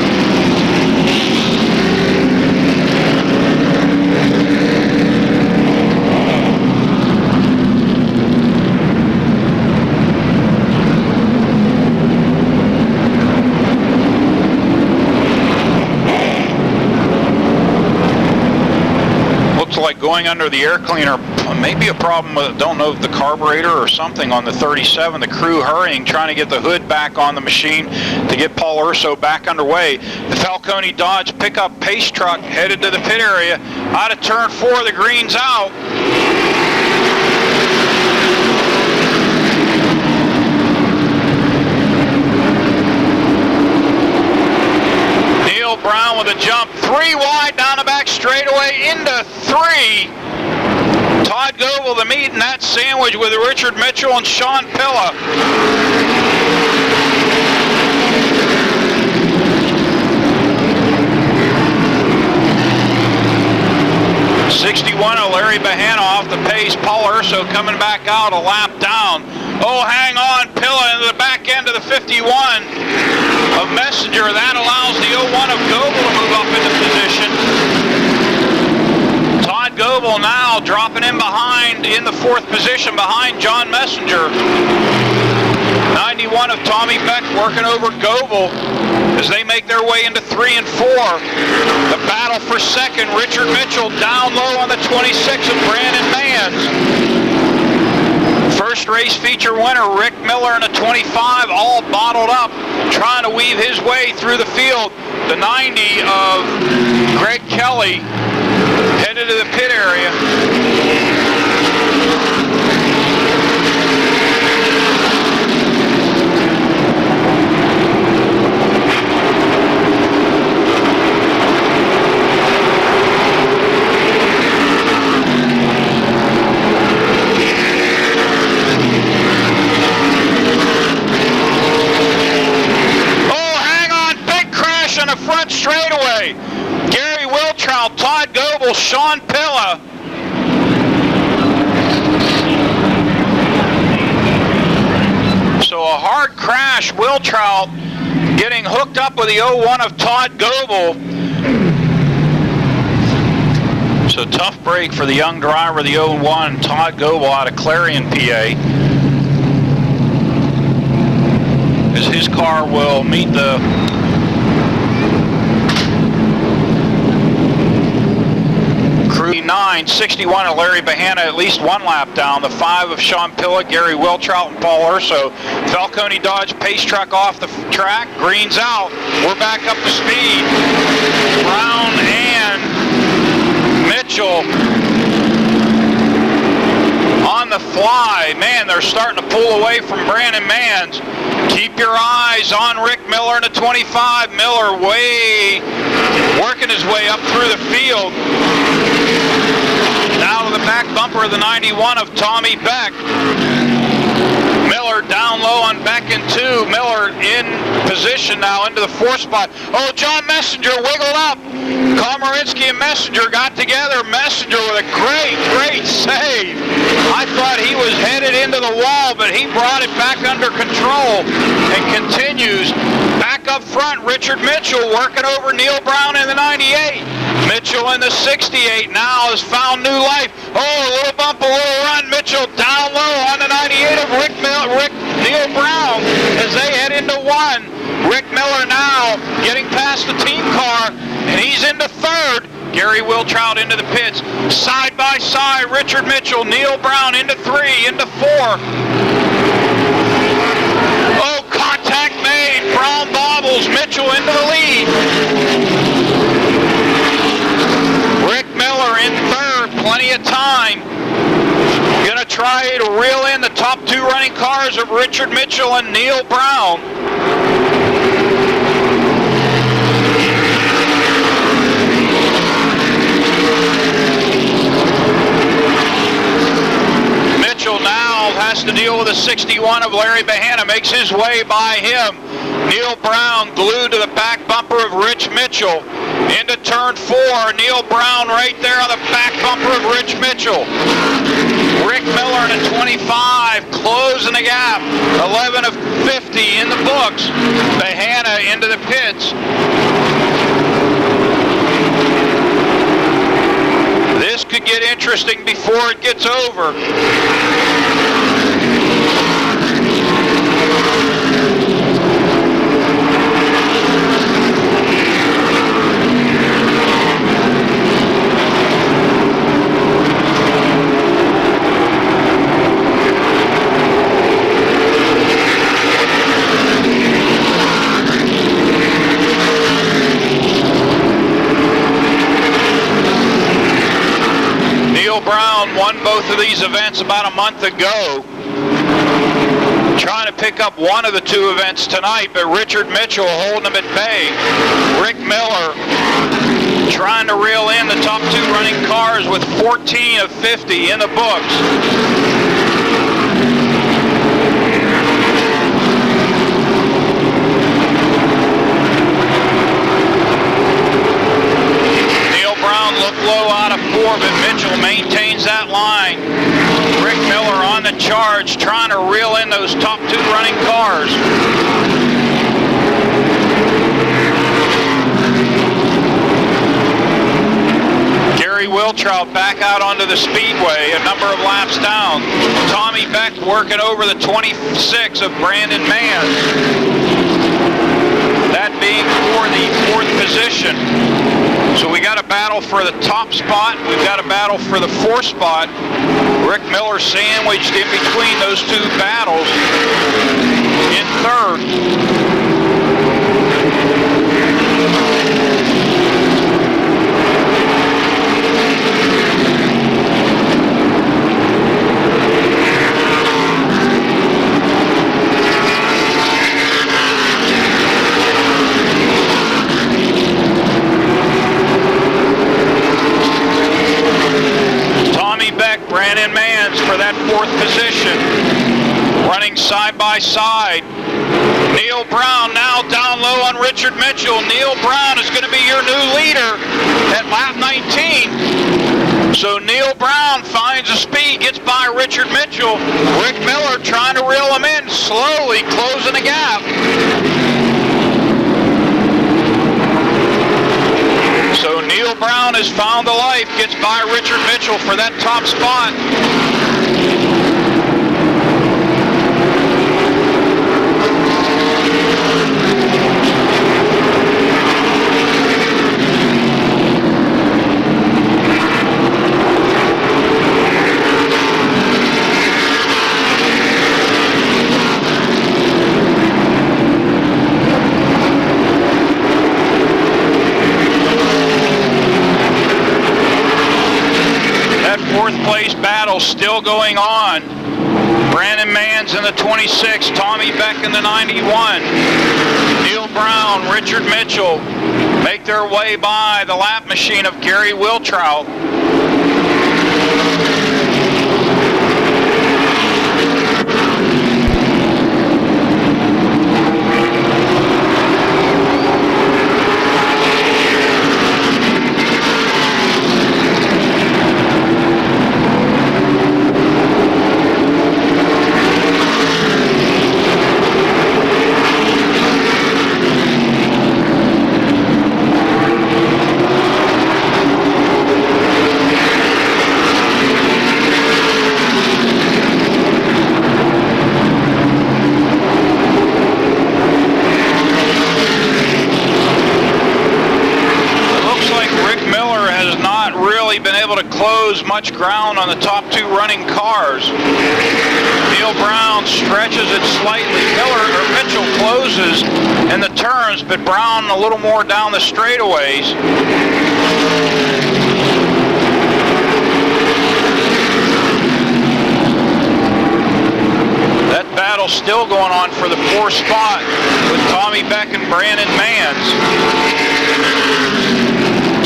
Like going under the air cleaner, maybe a problem with, don't know if the carburetor or something on the 37. The crew hurrying, trying to get the hood back on the machine to get Paul Urso back underway. The Falcone Dodge pickup pace truck headed to the pit area. Out of turn 4, the green's out. Neil Brown with a jump, 3 wide down the back straightaway into 3. Todd Goebel, the meat in that sandwich with Richard Mitchell and Sean Pilla. 61 of Larry Bahana off the pace. Paul Urso coming back out a lap down. Oh, hang on, Pilla into the back end of the 51 of Messenger. That allows the 01 of Goebel to move up into position. Todd Goebel now dropping in behind in the 4th position behind John Messenger. 91 of Tommy Beck working over Goebel as they make their way into 3 and 4. The battle for second, Richard Mitchell down low on the 26 of Brandon Manns. First race feature winner, Rick Miller in a 25, all bottled up, trying to weave his way through the field. The 90 of Greg Kelly headed to the pit area. Front straightaway. Gary Wiltrout, Todd Goebel, Sean Pilla. So a hard crash. Wiltrout getting hooked up with the 01 of Todd Goebel. So tough break for the young driver, the 01, Todd Goebel out of Clarion, PA. As his car will meet the Crew 9, 61 of Larry Bahana, at least 1 lap down. The 5 of Sean Pilla, Gary Wiltrout, and Paul Urso. Falcone Dodge pace truck off the track. Green's out. We're back up to speed. Brown and Mitchell on the fly. Man, they're starting to pull away from Brandon Manns. Keep your eyes on Rick Miller in the 25. Miller working his way up through the field. Now to the back bumper of the 91 of Tommy Beck. Miller down low on Beck in 2. Miller in position now into the 4th spot. Oh, John Messenger wiggled up. Komarinsky and Messenger got together. Messenger with a great save. I thought he was headed into the wall, but he brought it back under control and continues. Back up front, Richard Mitchell working over Neil Brown in the 98. Mitchell in the 68 now has found new life. Oh, a little bump, a little run. Mitchell down low on the 98 of Neil Brown as they head into 1. Rick Miller now getting past the team car, and he's into 3rd. Gary Wiltrout into the pits. Side by side, Richard Mitchell, Neil Brown into 3, into 4. Oh, contact made. Brown bobbles. Mitchell into the lead. Rick Miller in 3rd. Plenty of time. Gonna try to reel in the top 2 running cars of Richard Mitchell and Neil Brown. Mitchell now has to deal with a 61 of Larry Bahana, makes his way by him. Neil Brown glued to the back bumper of Rich Mitchell. Into turn 4, Neil Brown right there on the back bumper of Rich Mitchell. Rick Miller in a 25, closing the gap. 11 of 50 in the books. Bahana into the pits. This could get interesting before it gets over. Brown won both of these events about a month ago. Trying to pick up one of the 2 events tonight, but Richard Mitchell holding them at bay. Rick Miller trying to reel in the top 2 running cars with 14 of 50 in the books. Brown looked low out of 4, but Mitchell maintains that line. Rick Miller on the charge, trying to reel in those top 2 running cars. Gary Wiltrout back out onto the speedway, a number of laps down. Tommy Beck working over the 26 of Brandon Manns. That being for the 4th position. So we got a battle for the top spot. We've got a battle for the 4th spot. Rick Miller sandwiched in between those 2 battles in 3rd. Brandon Manns for that 4th position. Running side by side. Neil Brown now down low on Richard Mitchell. Neil Brown is going to be your new leader at lap 19. So Neil Brown finds a speed, gets by Richard Mitchell. Rick Miller trying to reel him in, slowly closing the gap. So Neil Brown has found the life, gets by Richard Mitchell for that top spot. still going on. Brandon Manns in the 26, Tommy Beck in the 91. Neil Brown, Richard Mitchell make their way by the lap machine of Gary Wiltrout. Close much ground on the top two running cars. Neil Brown stretches it slightly. Mitchell closes in the turns, but Brown a little more down the straightaways. That battle still going on for the fourth spot with Tommy Beck and Brandon Manns.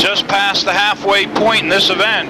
Just past the halfway point in this event.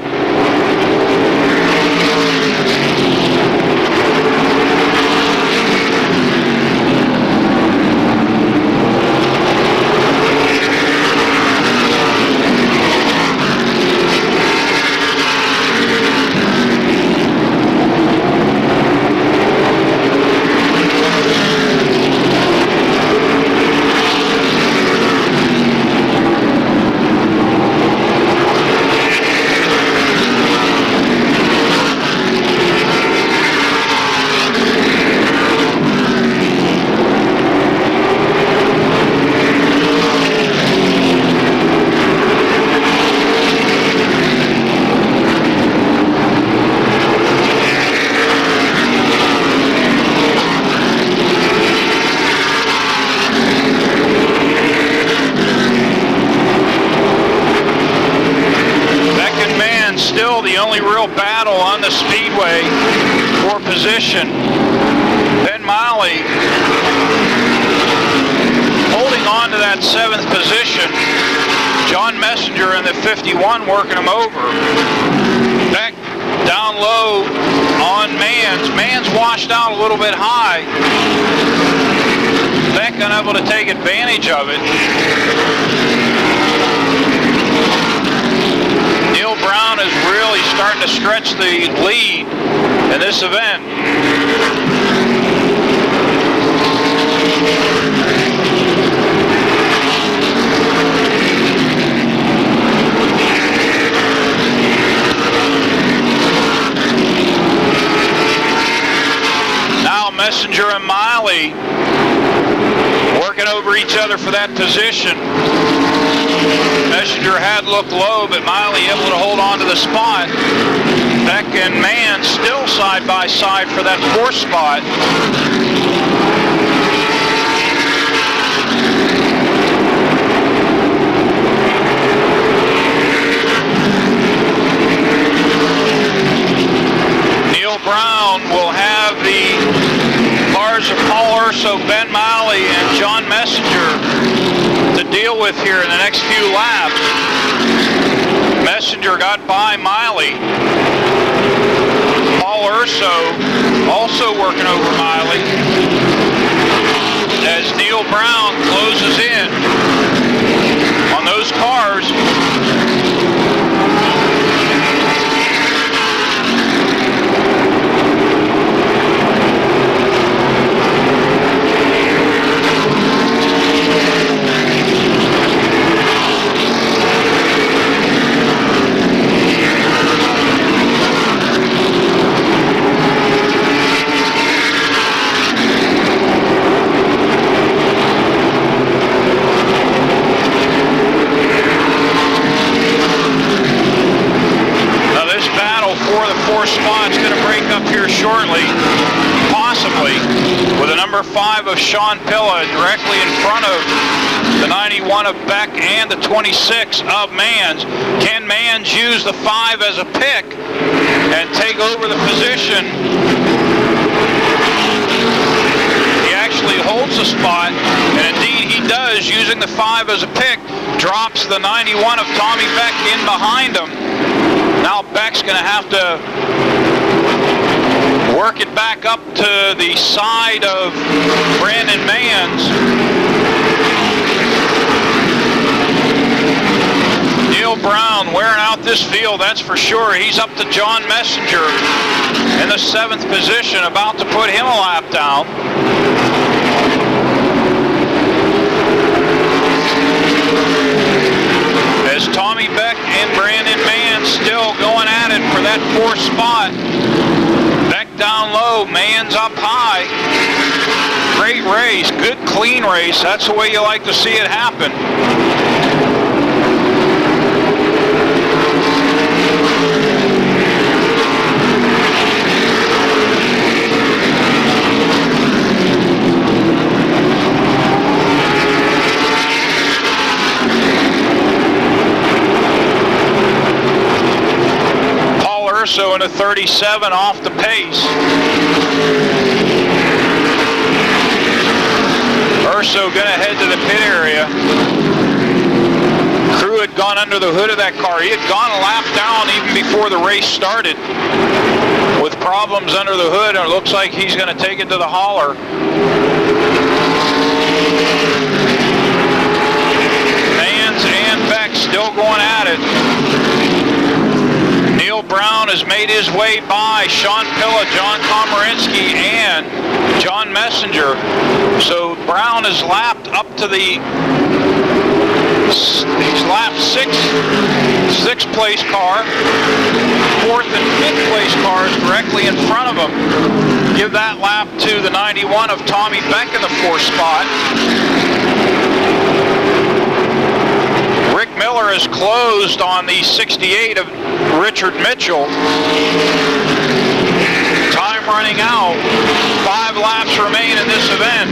Speedway for position. Ben Miley holding on to that 7th position. John Messenger in the 51 working him over. Beck down low on Manns. Manns washed out a little bit high. Beck unable to take advantage of it. Neil Brown is really starting to stretch the lead in this event. Now Messenger and Miley working over each other for that position. Messenger had looked low, but Miley able to hold on to the spot. Beck and Mann still side by side for that 4th spot. Neil Brown will have the cars of Paul Urso, Ben Miley, and John Messenger to deal with here in the next few laps. Messenger got by Miley. Paul Urso also working over Miley as Neil Brown closes in on those cars. Shortly, possibly, with a number 5 of Sean Pilla directly in front of the 91 of Beck and the 26 of Manns. Can Manns use the 5 as a pick and take over the position? He actually holds the spot, and indeed he does, using the 5 as a pick, drops the 91 of Tommy Beck in behind him. Now Beck's going to have to work it back up to the side of Brandon Manns. Neil Brown wearing out this field, that's for sure. He's up to John Messenger in the 7th position, about to put him a lap down. As Tommy Beck and Brandon Manns still going at it for that 4th spot. Beck down low, Manns up high. Great race, good clean race. That's the way you like to see it happen. Urso in a 37 off the pace. Urso gonna head to the pit area. Crew had gone under the hood of that car. He had gone a lap down even before the race started with problems under the hood, and it looks like he's gonna take it to the hauler. Manns and Beck still going at it. Neil Brown has made his way by Sean Pilla, John Komarinsky, and John Messenger. So Brown is lapped up to the, he's lapped sixth place car. 4th and 5th place cars directly in front of him. Give that lap to the 91 of Tommy Beck in the 4th spot. Rick Miller is closed on the 68 of Richard Mitchell. Time running out. 5 laps remain in this event.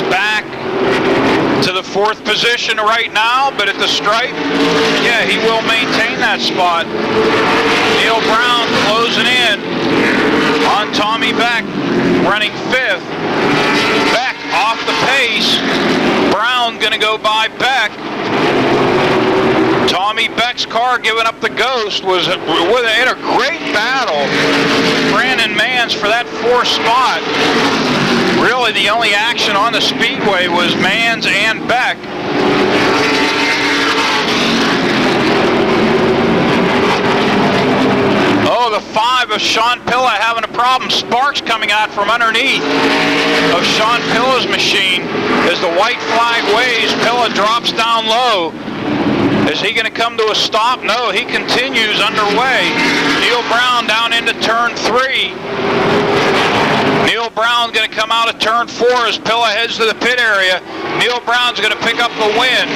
Back to the 4th position right now, but at the stripe, yeah, he will maintain that spot. Neil Brown closing in on Tommy Beck, running 5th. Beck off the pace. Brown gonna go by Beck. Tommy Beck's car giving up the ghost was in a great battle. Brandon Manns for that 4th spot. Really, the only action on the speedway was Manns and Beck. Oh, the 5 of Sean Pilla having a problem. Sparks coming out from underneath of Sean Pilla's machine. As the white flag waves, Pilla drops down low. Is he going to come to a stop? No, he continues underway. Neil Brown down into turn 3. Neil Brown's going to come out of turn 4 as Pilla heads to the pit area. Neil Brown's going to pick up the win.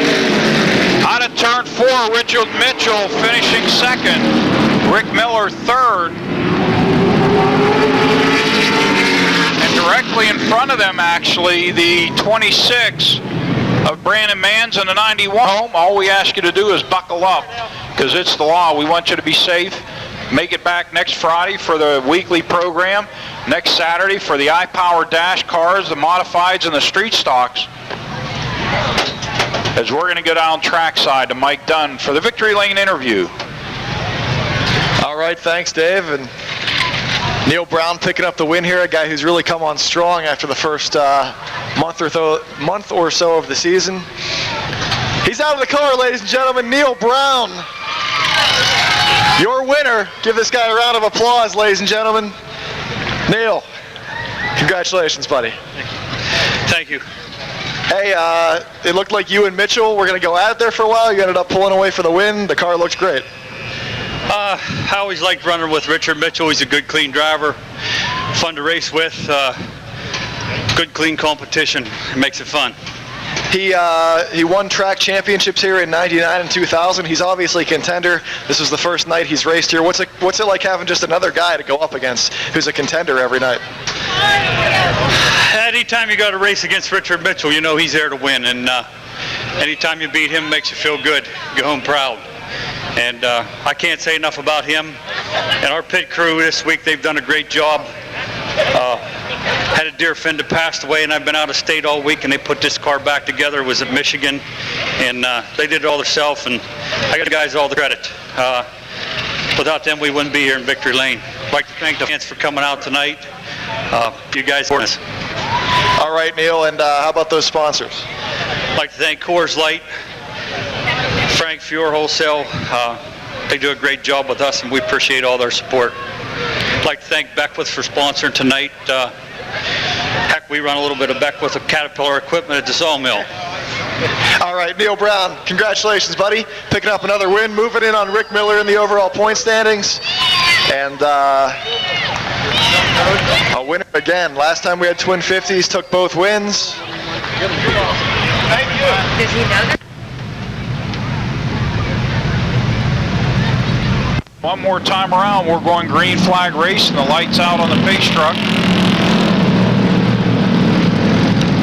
Out of turn 4, Richard Mitchell finishing 2nd. Rick Miller 3rd. And directly in front of them, actually, the 26 of Brandon Manns and the 91. All we ask you to do is buckle up, because it's the law. We want you to be safe. Make it back next Friday for the weekly program. Next Saturday for the iPower Dash cars, the modifieds, and the street stocks. As we're going to go down trackside to Mike Dunn for the Victory Lane interview. All right, thanks, Dave. And Neil Brown picking up the win here, a guy who's really come on strong after the first month or so of the season. He's out of the car, ladies and gentlemen, Neil Brown. Your winner. Give this guy a round of applause, ladies and gentlemen. Neil, congratulations, buddy. Thank you. Hey, it looked like you and Mitchell were going to go at it there for a while. You ended up pulling away for the win. The car looks great. I always liked running with Richard Mitchell. He's a good, clean driver, fun to race with, good, clean competition. It makes it fun. He won track championships here in '99 and 2000. He's obviously a contender. This is the first night he's raced here. What's it like having just another guy to go up against who's a contender every night? Anytime you got to race against Richard Mitchell, you know he's there to win. And anytime you beat him, it makes you feel good. Go home proud. And I can't say enough about him. And our pit crew this week, they've done a great job. Had a dear friend that passed away, and I've been out of state all week, and they put this car back together. It was at Michigan, and they did it all themselves, and I got the guys all the credit. Without them, we wouldn't be here in Victory Lane. I'd like to thank the fans for coming out tonight. You guys support us. All right, Neil, and how about those sponsors? I'd like to thank Coors Light, Frank Fuhr Wholesale. They do a great job with us, and we appreciate all their support. I'd like to thank Beckwith for sponsoring tonight. Heck, we run a little bit of Beckwith with Caterpillar equipment at the sawmill. All right, Neil Brown, congratulations, buddy. Picking up another win, moving in on Rick Miller in the overall point standings. And a winner again. Last time we had twin 50s, took both wins. Thank you. Does he know that? One more time around, we're going green flag race, and the lights out on the pace truck.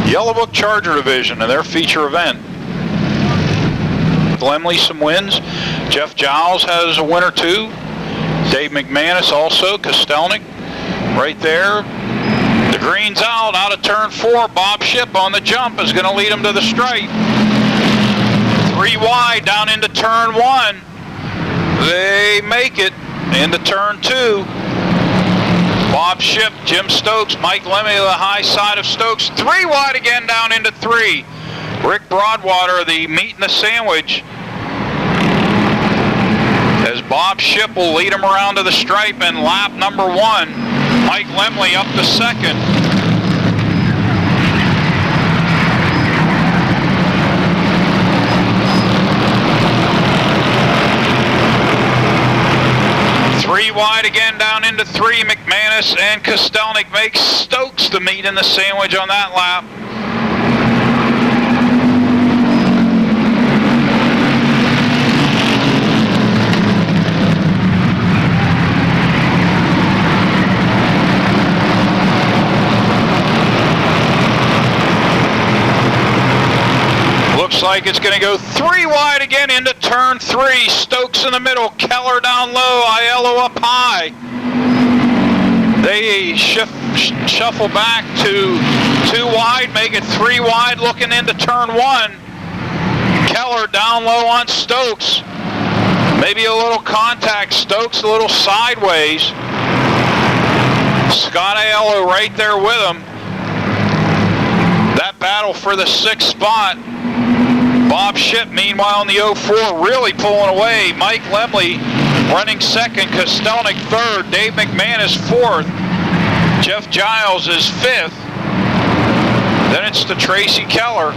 Yellow Book Charger Division and their feature event. Lemley some wins. Jeff Giles has a win or two. Dave McManus also. Kostelnik right there. The green's out of turn 4. Bob Shipp on the jump is going to lead him to the stripe. 3 wide down into turn 1. They make it into turn 2. Bob Shipp, Jim Stokes, Mike Lemmy to the high side of Stokes. 3 wide again down into 3. Rick Broadwater, the meat and the sandwich, as Bob Shipp will lead him around to the stripe in lap number 1. Mike Lemley up to second. Three wide again down into 3. McManus and Kostelnik makes Stokes the meat and the sandwich on that lap. Looks like it's going to go 3 wide again into turn 3. Stokes in the middle, Keller down low, Aiello up high. They shuffle back to 2 wide, make it 3 wide looking into turn 1. Keller down low on Stokes. Maybe a little contact, Stokes a little sideways. Scott Aiello right there with him. That battle for the 6th spot. Bob Shipp, meanwhile, in the 04, really pulling away. Mike Lemley running second. Kostelnik third. Dave McManus fourth. Jeff Giles is fifth. Then it's to Tracy Keller.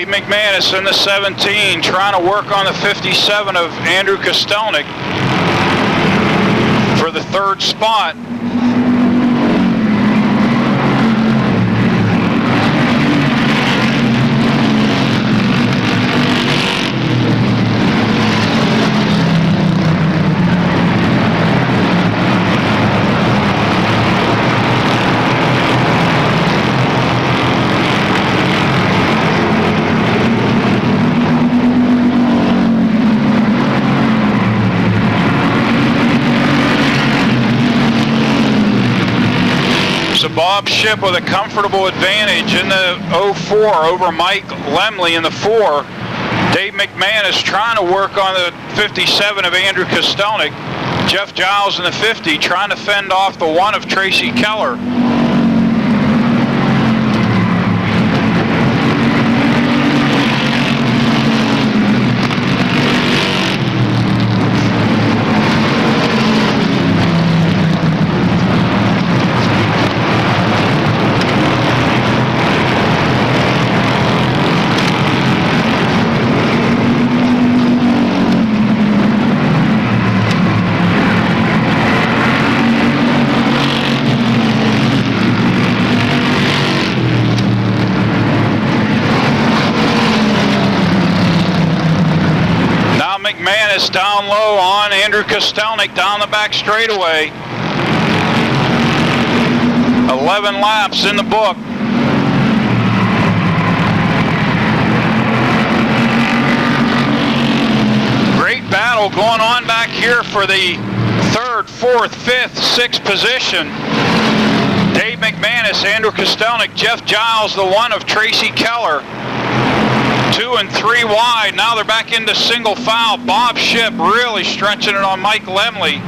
McManus in the 17, trying to work on the 57 of Andrew Kostelnik for the 3rd spot. Bob Shipp with a comfortable advantage in the 04 over Mike Lemley in the 4. Dave McManus trying to work on the 57 of Andrew Kostelnik. Jeff Giles in the 50 trying to fend off the 1 of Tracy Keller. McManus down low on Andrew Kostelnik down the back straightaway. 11 laps in the book. Great battle going on back here for the 3rd, 4th, 5th, 6th position. Dave McManus, Andrew Kostelnik, Jeff Giles, the 1 of Tracy Keller. 2 and 3 wide. Now they're back into single file. Bob Shipp really stretching it on Mike Lemley.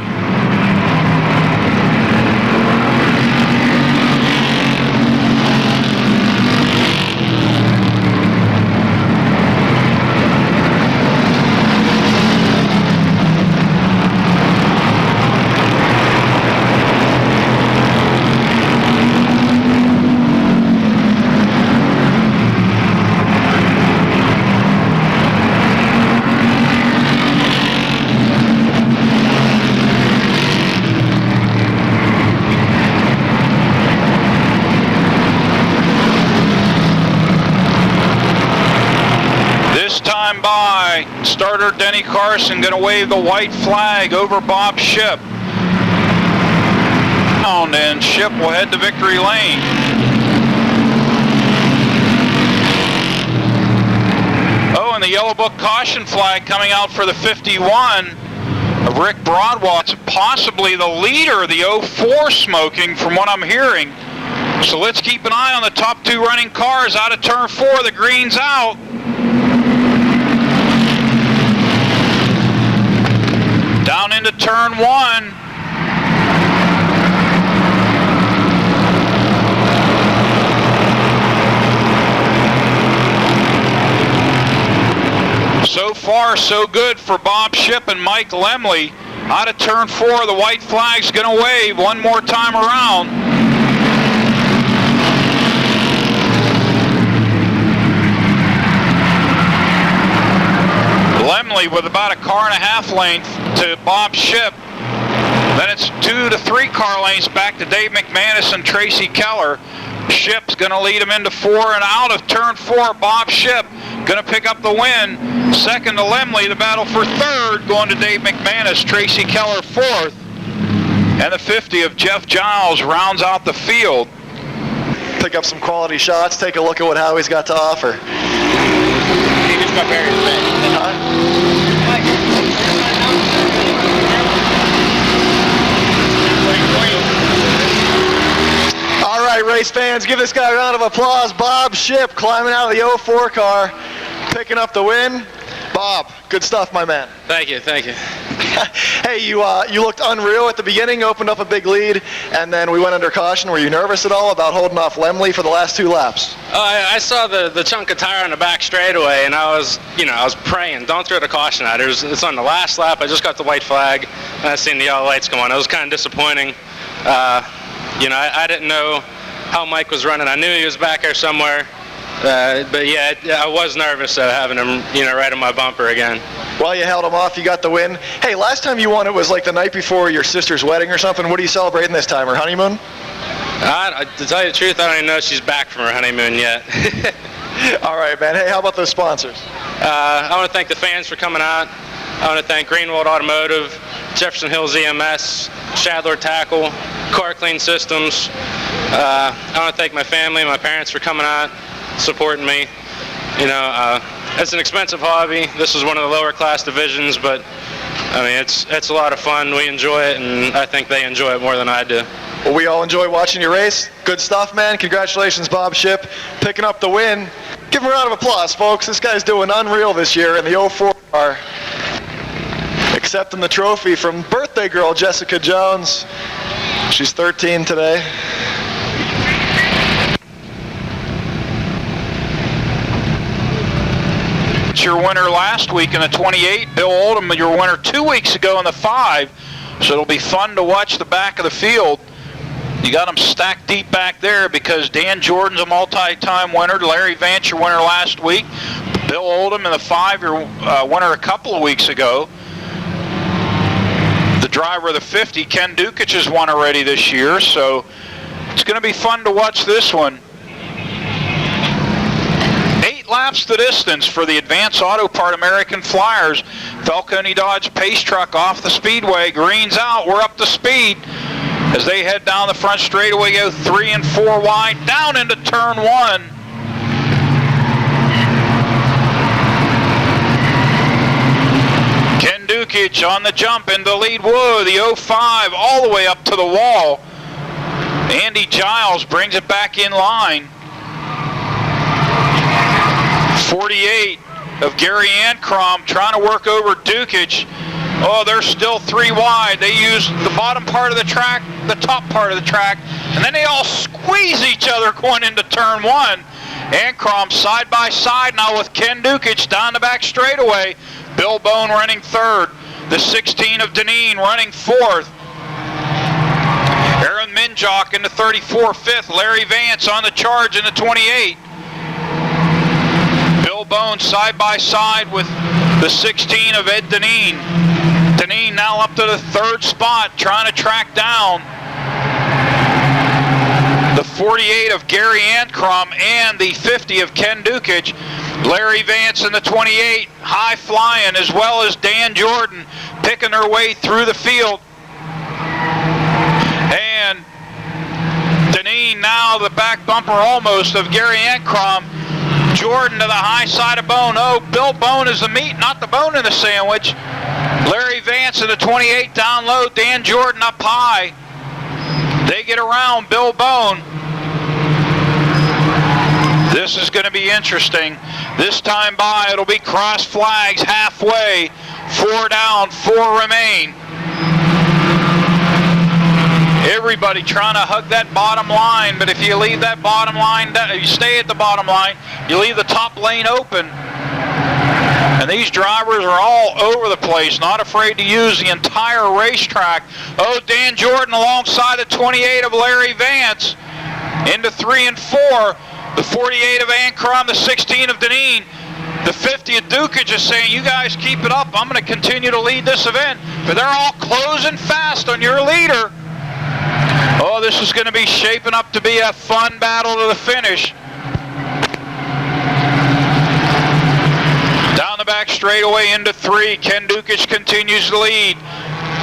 By starter Denny Carson going to wave the white flag over Bob Shipp. And Shipp will head to victory lane. Oh, and the yellow book caution flag coming out for the 51 of Rick Broadwell. It's possibly the leader of the 04 smoking from what I'm hearing. So let's keep an eye on the top 2 running cars out of turn 4. The green's out. Down into turn 1. So far, so good for Bob Shipp and Mike Lemley. Out of turn 4, the white flag's going to wave one more time around. Lemley with about a 1.5 car length to Bob Shipp. Then it's 2 to 3 car lengths back to Dave McManus and Tracy Keller. Shipp's going to lead him into 4 and out of turn 4. Bob Shipp going to pick up the win. 2nd to Lemley. The battle for 3rd going to Dave McManus. Tracy Keller 4th. And the 50 of Jeff Giles rounds out the field. Pick up some quality shots. Take a look at what Howie's got to offer. He just got buried in the bed. All right, race fans, give this guy a round of applause. Bob Shipp climbing out of the 04 car, picking up the win. Bob, good stuff, my man. Thank you, thank you. Hey, you looked unreal at the beginning, opened up a big lead, and then we went under caution. Were you nervous at all about holding off Lemley for the last 2 laps? I saw the chunk of tire on the back straightaway, and I was praying, don't throw the caution out. It's on the last lap. I just got the white flag, and I seen the yellow lights come on. It was kind of disappointing. I didn't know how Mike was running. I knew he was back there somewhere. But yeah, I was nervous having him, right on my bumper again. Well, you held him off. You got the win. Hey, last time you won, it was like the night before your sister's wedding or something. What are you celebrating this time? Her honeymoon? To tell you the truth, I don't even know if she's back from her honeymoon yet. All right, man. Hey, how about those sponsors? I want to thank the fans for coming out. I want to thank Greenwald Automotive, Jefferson Hills EMS, Shadler Tackle, Car Clean Systems. I want to thank my family, my parents for coming out, supporting me. It's an expensive hobby. This is one of the lower class divisions, but I mean, it's a lot of fun. We enjoy it, and I think they enjoy it more than I do. Well, we all enjoy watching you race. Good stuff, man. Congratulations, Bob Shipp, picking up the win. Give him a round of applause, folks. This guy's doing unreal this year in the 04 car. Accepting the trophy from birthday girl Jessica Jones. She's 13 today. Your winner last week in the 28, Bill Oldham, your winner 2 weeks ago in the 5. So it'll be fun to watch the back of the field. You got them stacked deep back there because Dan Jordan's a multi-time winner. Larry Vance, your winner last week. Bill Oldham in the 5, your winner a couple of weeks ago. The driver of the 50, Ken Dukic, has won already this year. So it's going to be fun to watch this one. 8 laps the distance for the Advance Auto Part American Flyers. Falcone Dodge Pace Truck off the speedway. Green's out. We're up to speed as they head down the front straightaway, go 3 and 4 wide, down into turn 1. Ken Dukic on the jump into the lead. Whoa, the 05 all the way up to the wall. Andy Giles brings it back in line. 48 of Gary Ancrom trying to work over Dukic. Oh, they're still 3 wide. They use the bottom part of the track, the top part of the track, and then they all squeeze each other going into turn 1. Ancrom side by side now with Ken Dukic down the back straightaway. Bill Bone running 3rd. The 16 of Deneen running 4th. Aaron Minjock in the 34, 5th. Larry Vance on the charge in the 28. Bill Bone side by side with the 16 of Ed Deneen. Deneen now up to the 3rd spot, trying to track down the 48 of Gary Ancrom and the 50 of Ken Dukic. Larry Vance in the 28, high flying, as well as Dan Jordan picking their way through the field. And Deneen now the back bumper almost of Gary Ancrom. Jordan to the high side of Bone. Oh, Bill Bone is the meat, not the bone in the sandwich. Larry Vance in the 28 down low. Dan Jordan up high. They get around Bill Bone. This is going to be interesting. This time by, it'll be cross flags halfway. 4 down, 4 remain. Everybody trying to hug that bottom line, but if you leave that bottom line, if you stay at the bottom line, you leave the top lane open. And these drivers are all over the place, not afraid to use the entire racetrack. Oh, Dan Jordan alongside the 28 of Larry Vance into 3 and 4. The 48 of Ancrom, the 16 of Deneen. The 50 of Dukic is saying, you guys keep it up. I'm going to continue to lead this event. But they're all closing fast on your leader. Oh, this is going to be shaping up to be a fun battle to the finish. Down the back straightaway into 3. Ken Dukic continues to lead.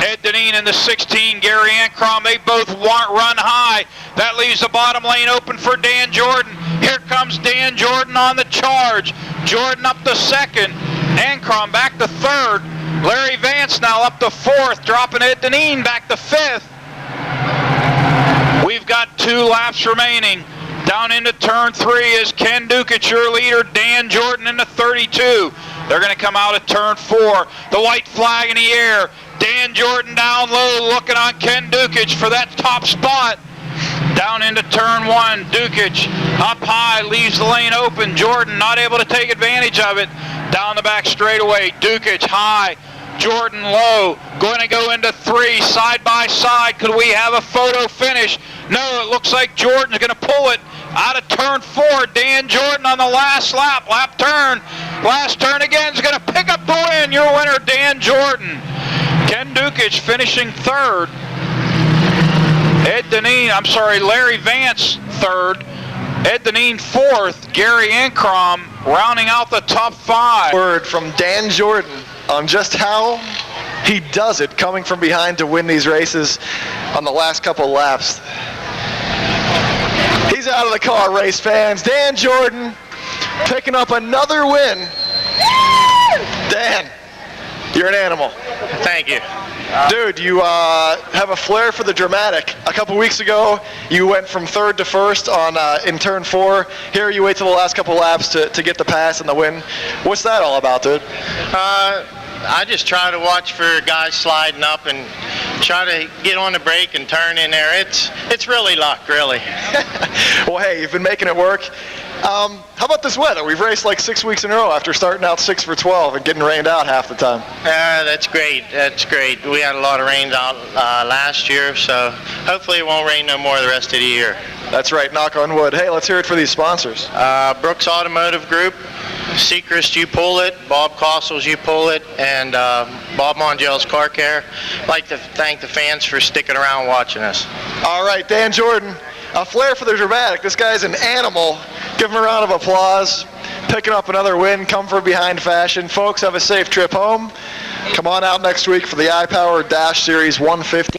Ed Deneen in the 16, Gary Ancrom, they both run high. That leaves the bottom lane open for Dan Jordan. Here comes Dan Jordan on the charge. Jordan up to 2nd. Ancrom back to 3rd. Larry Vance now up to 4th, dropping Ed Deneen back to 5th. We've got 2 laps remaining. Down into turn 3 is Ken Dukic, your leader. Dan Jordan into 32. They're going to come out at turn 4. The white flag in the air. Dan Jordan down low, looking on Ken Dukic for that top spot. Down into turn 1, Dukic up high, leaves the lane open. Jordan not able to take advantage of it. Down the back straightaway, Dukic high, Jordan low, going to go into 3, side by side. Could we have a photo finish? No, it looks like Jordan's going to pull it out of turn 4. Dan Jordan on the last lap, last turn again is going to pick up the win. Your winner, Dan Jordan. Ken Dukic finishing 3rd. Larry Vance 3rd. Ed Deneen 4th. Gary Ancrom rounding out the top 5. Word from Dan Jordan on just how he does it, coming from behind to win these races on the last couple laps. He's out of the car, race fans. Dan Jordan picking up another win. Dan, You're an animal. Thank you. Dude, you have a flair for the dramatic. A couple weeks ago, you went from third to first on in turn 4. Here you wait till the last couple laps to get the pass and the win. What's that all about, dude? I just try to watch for guys sliding up and try to get on the brake and turn in there. It's really luck, really. Well, hey, you've been making it work. How about this weather? We've raced like 6 weeks in a row after starting out 6 for 12 and getting rained out half the time. That's great. That's great. We had a lot of rain out last year, so hopefully it won't rain no more the rest of the year. That's right, knock on wood. Hey, let's hear it for these sponsors. Brooks Automotive Group, Seacrest, you pull it, Bob Costles, you pull it, and Bob Mongel's Car Care. I'd like to thank the fans for sticking around watching us. All right, Dan Jordan, a flair for the dramatic. This guy's an animal. Give him a round of applause. Picking up another win, come from behind fashion. Folks, have a safe trip home. Come on out next week for the iPower Dash Series 150.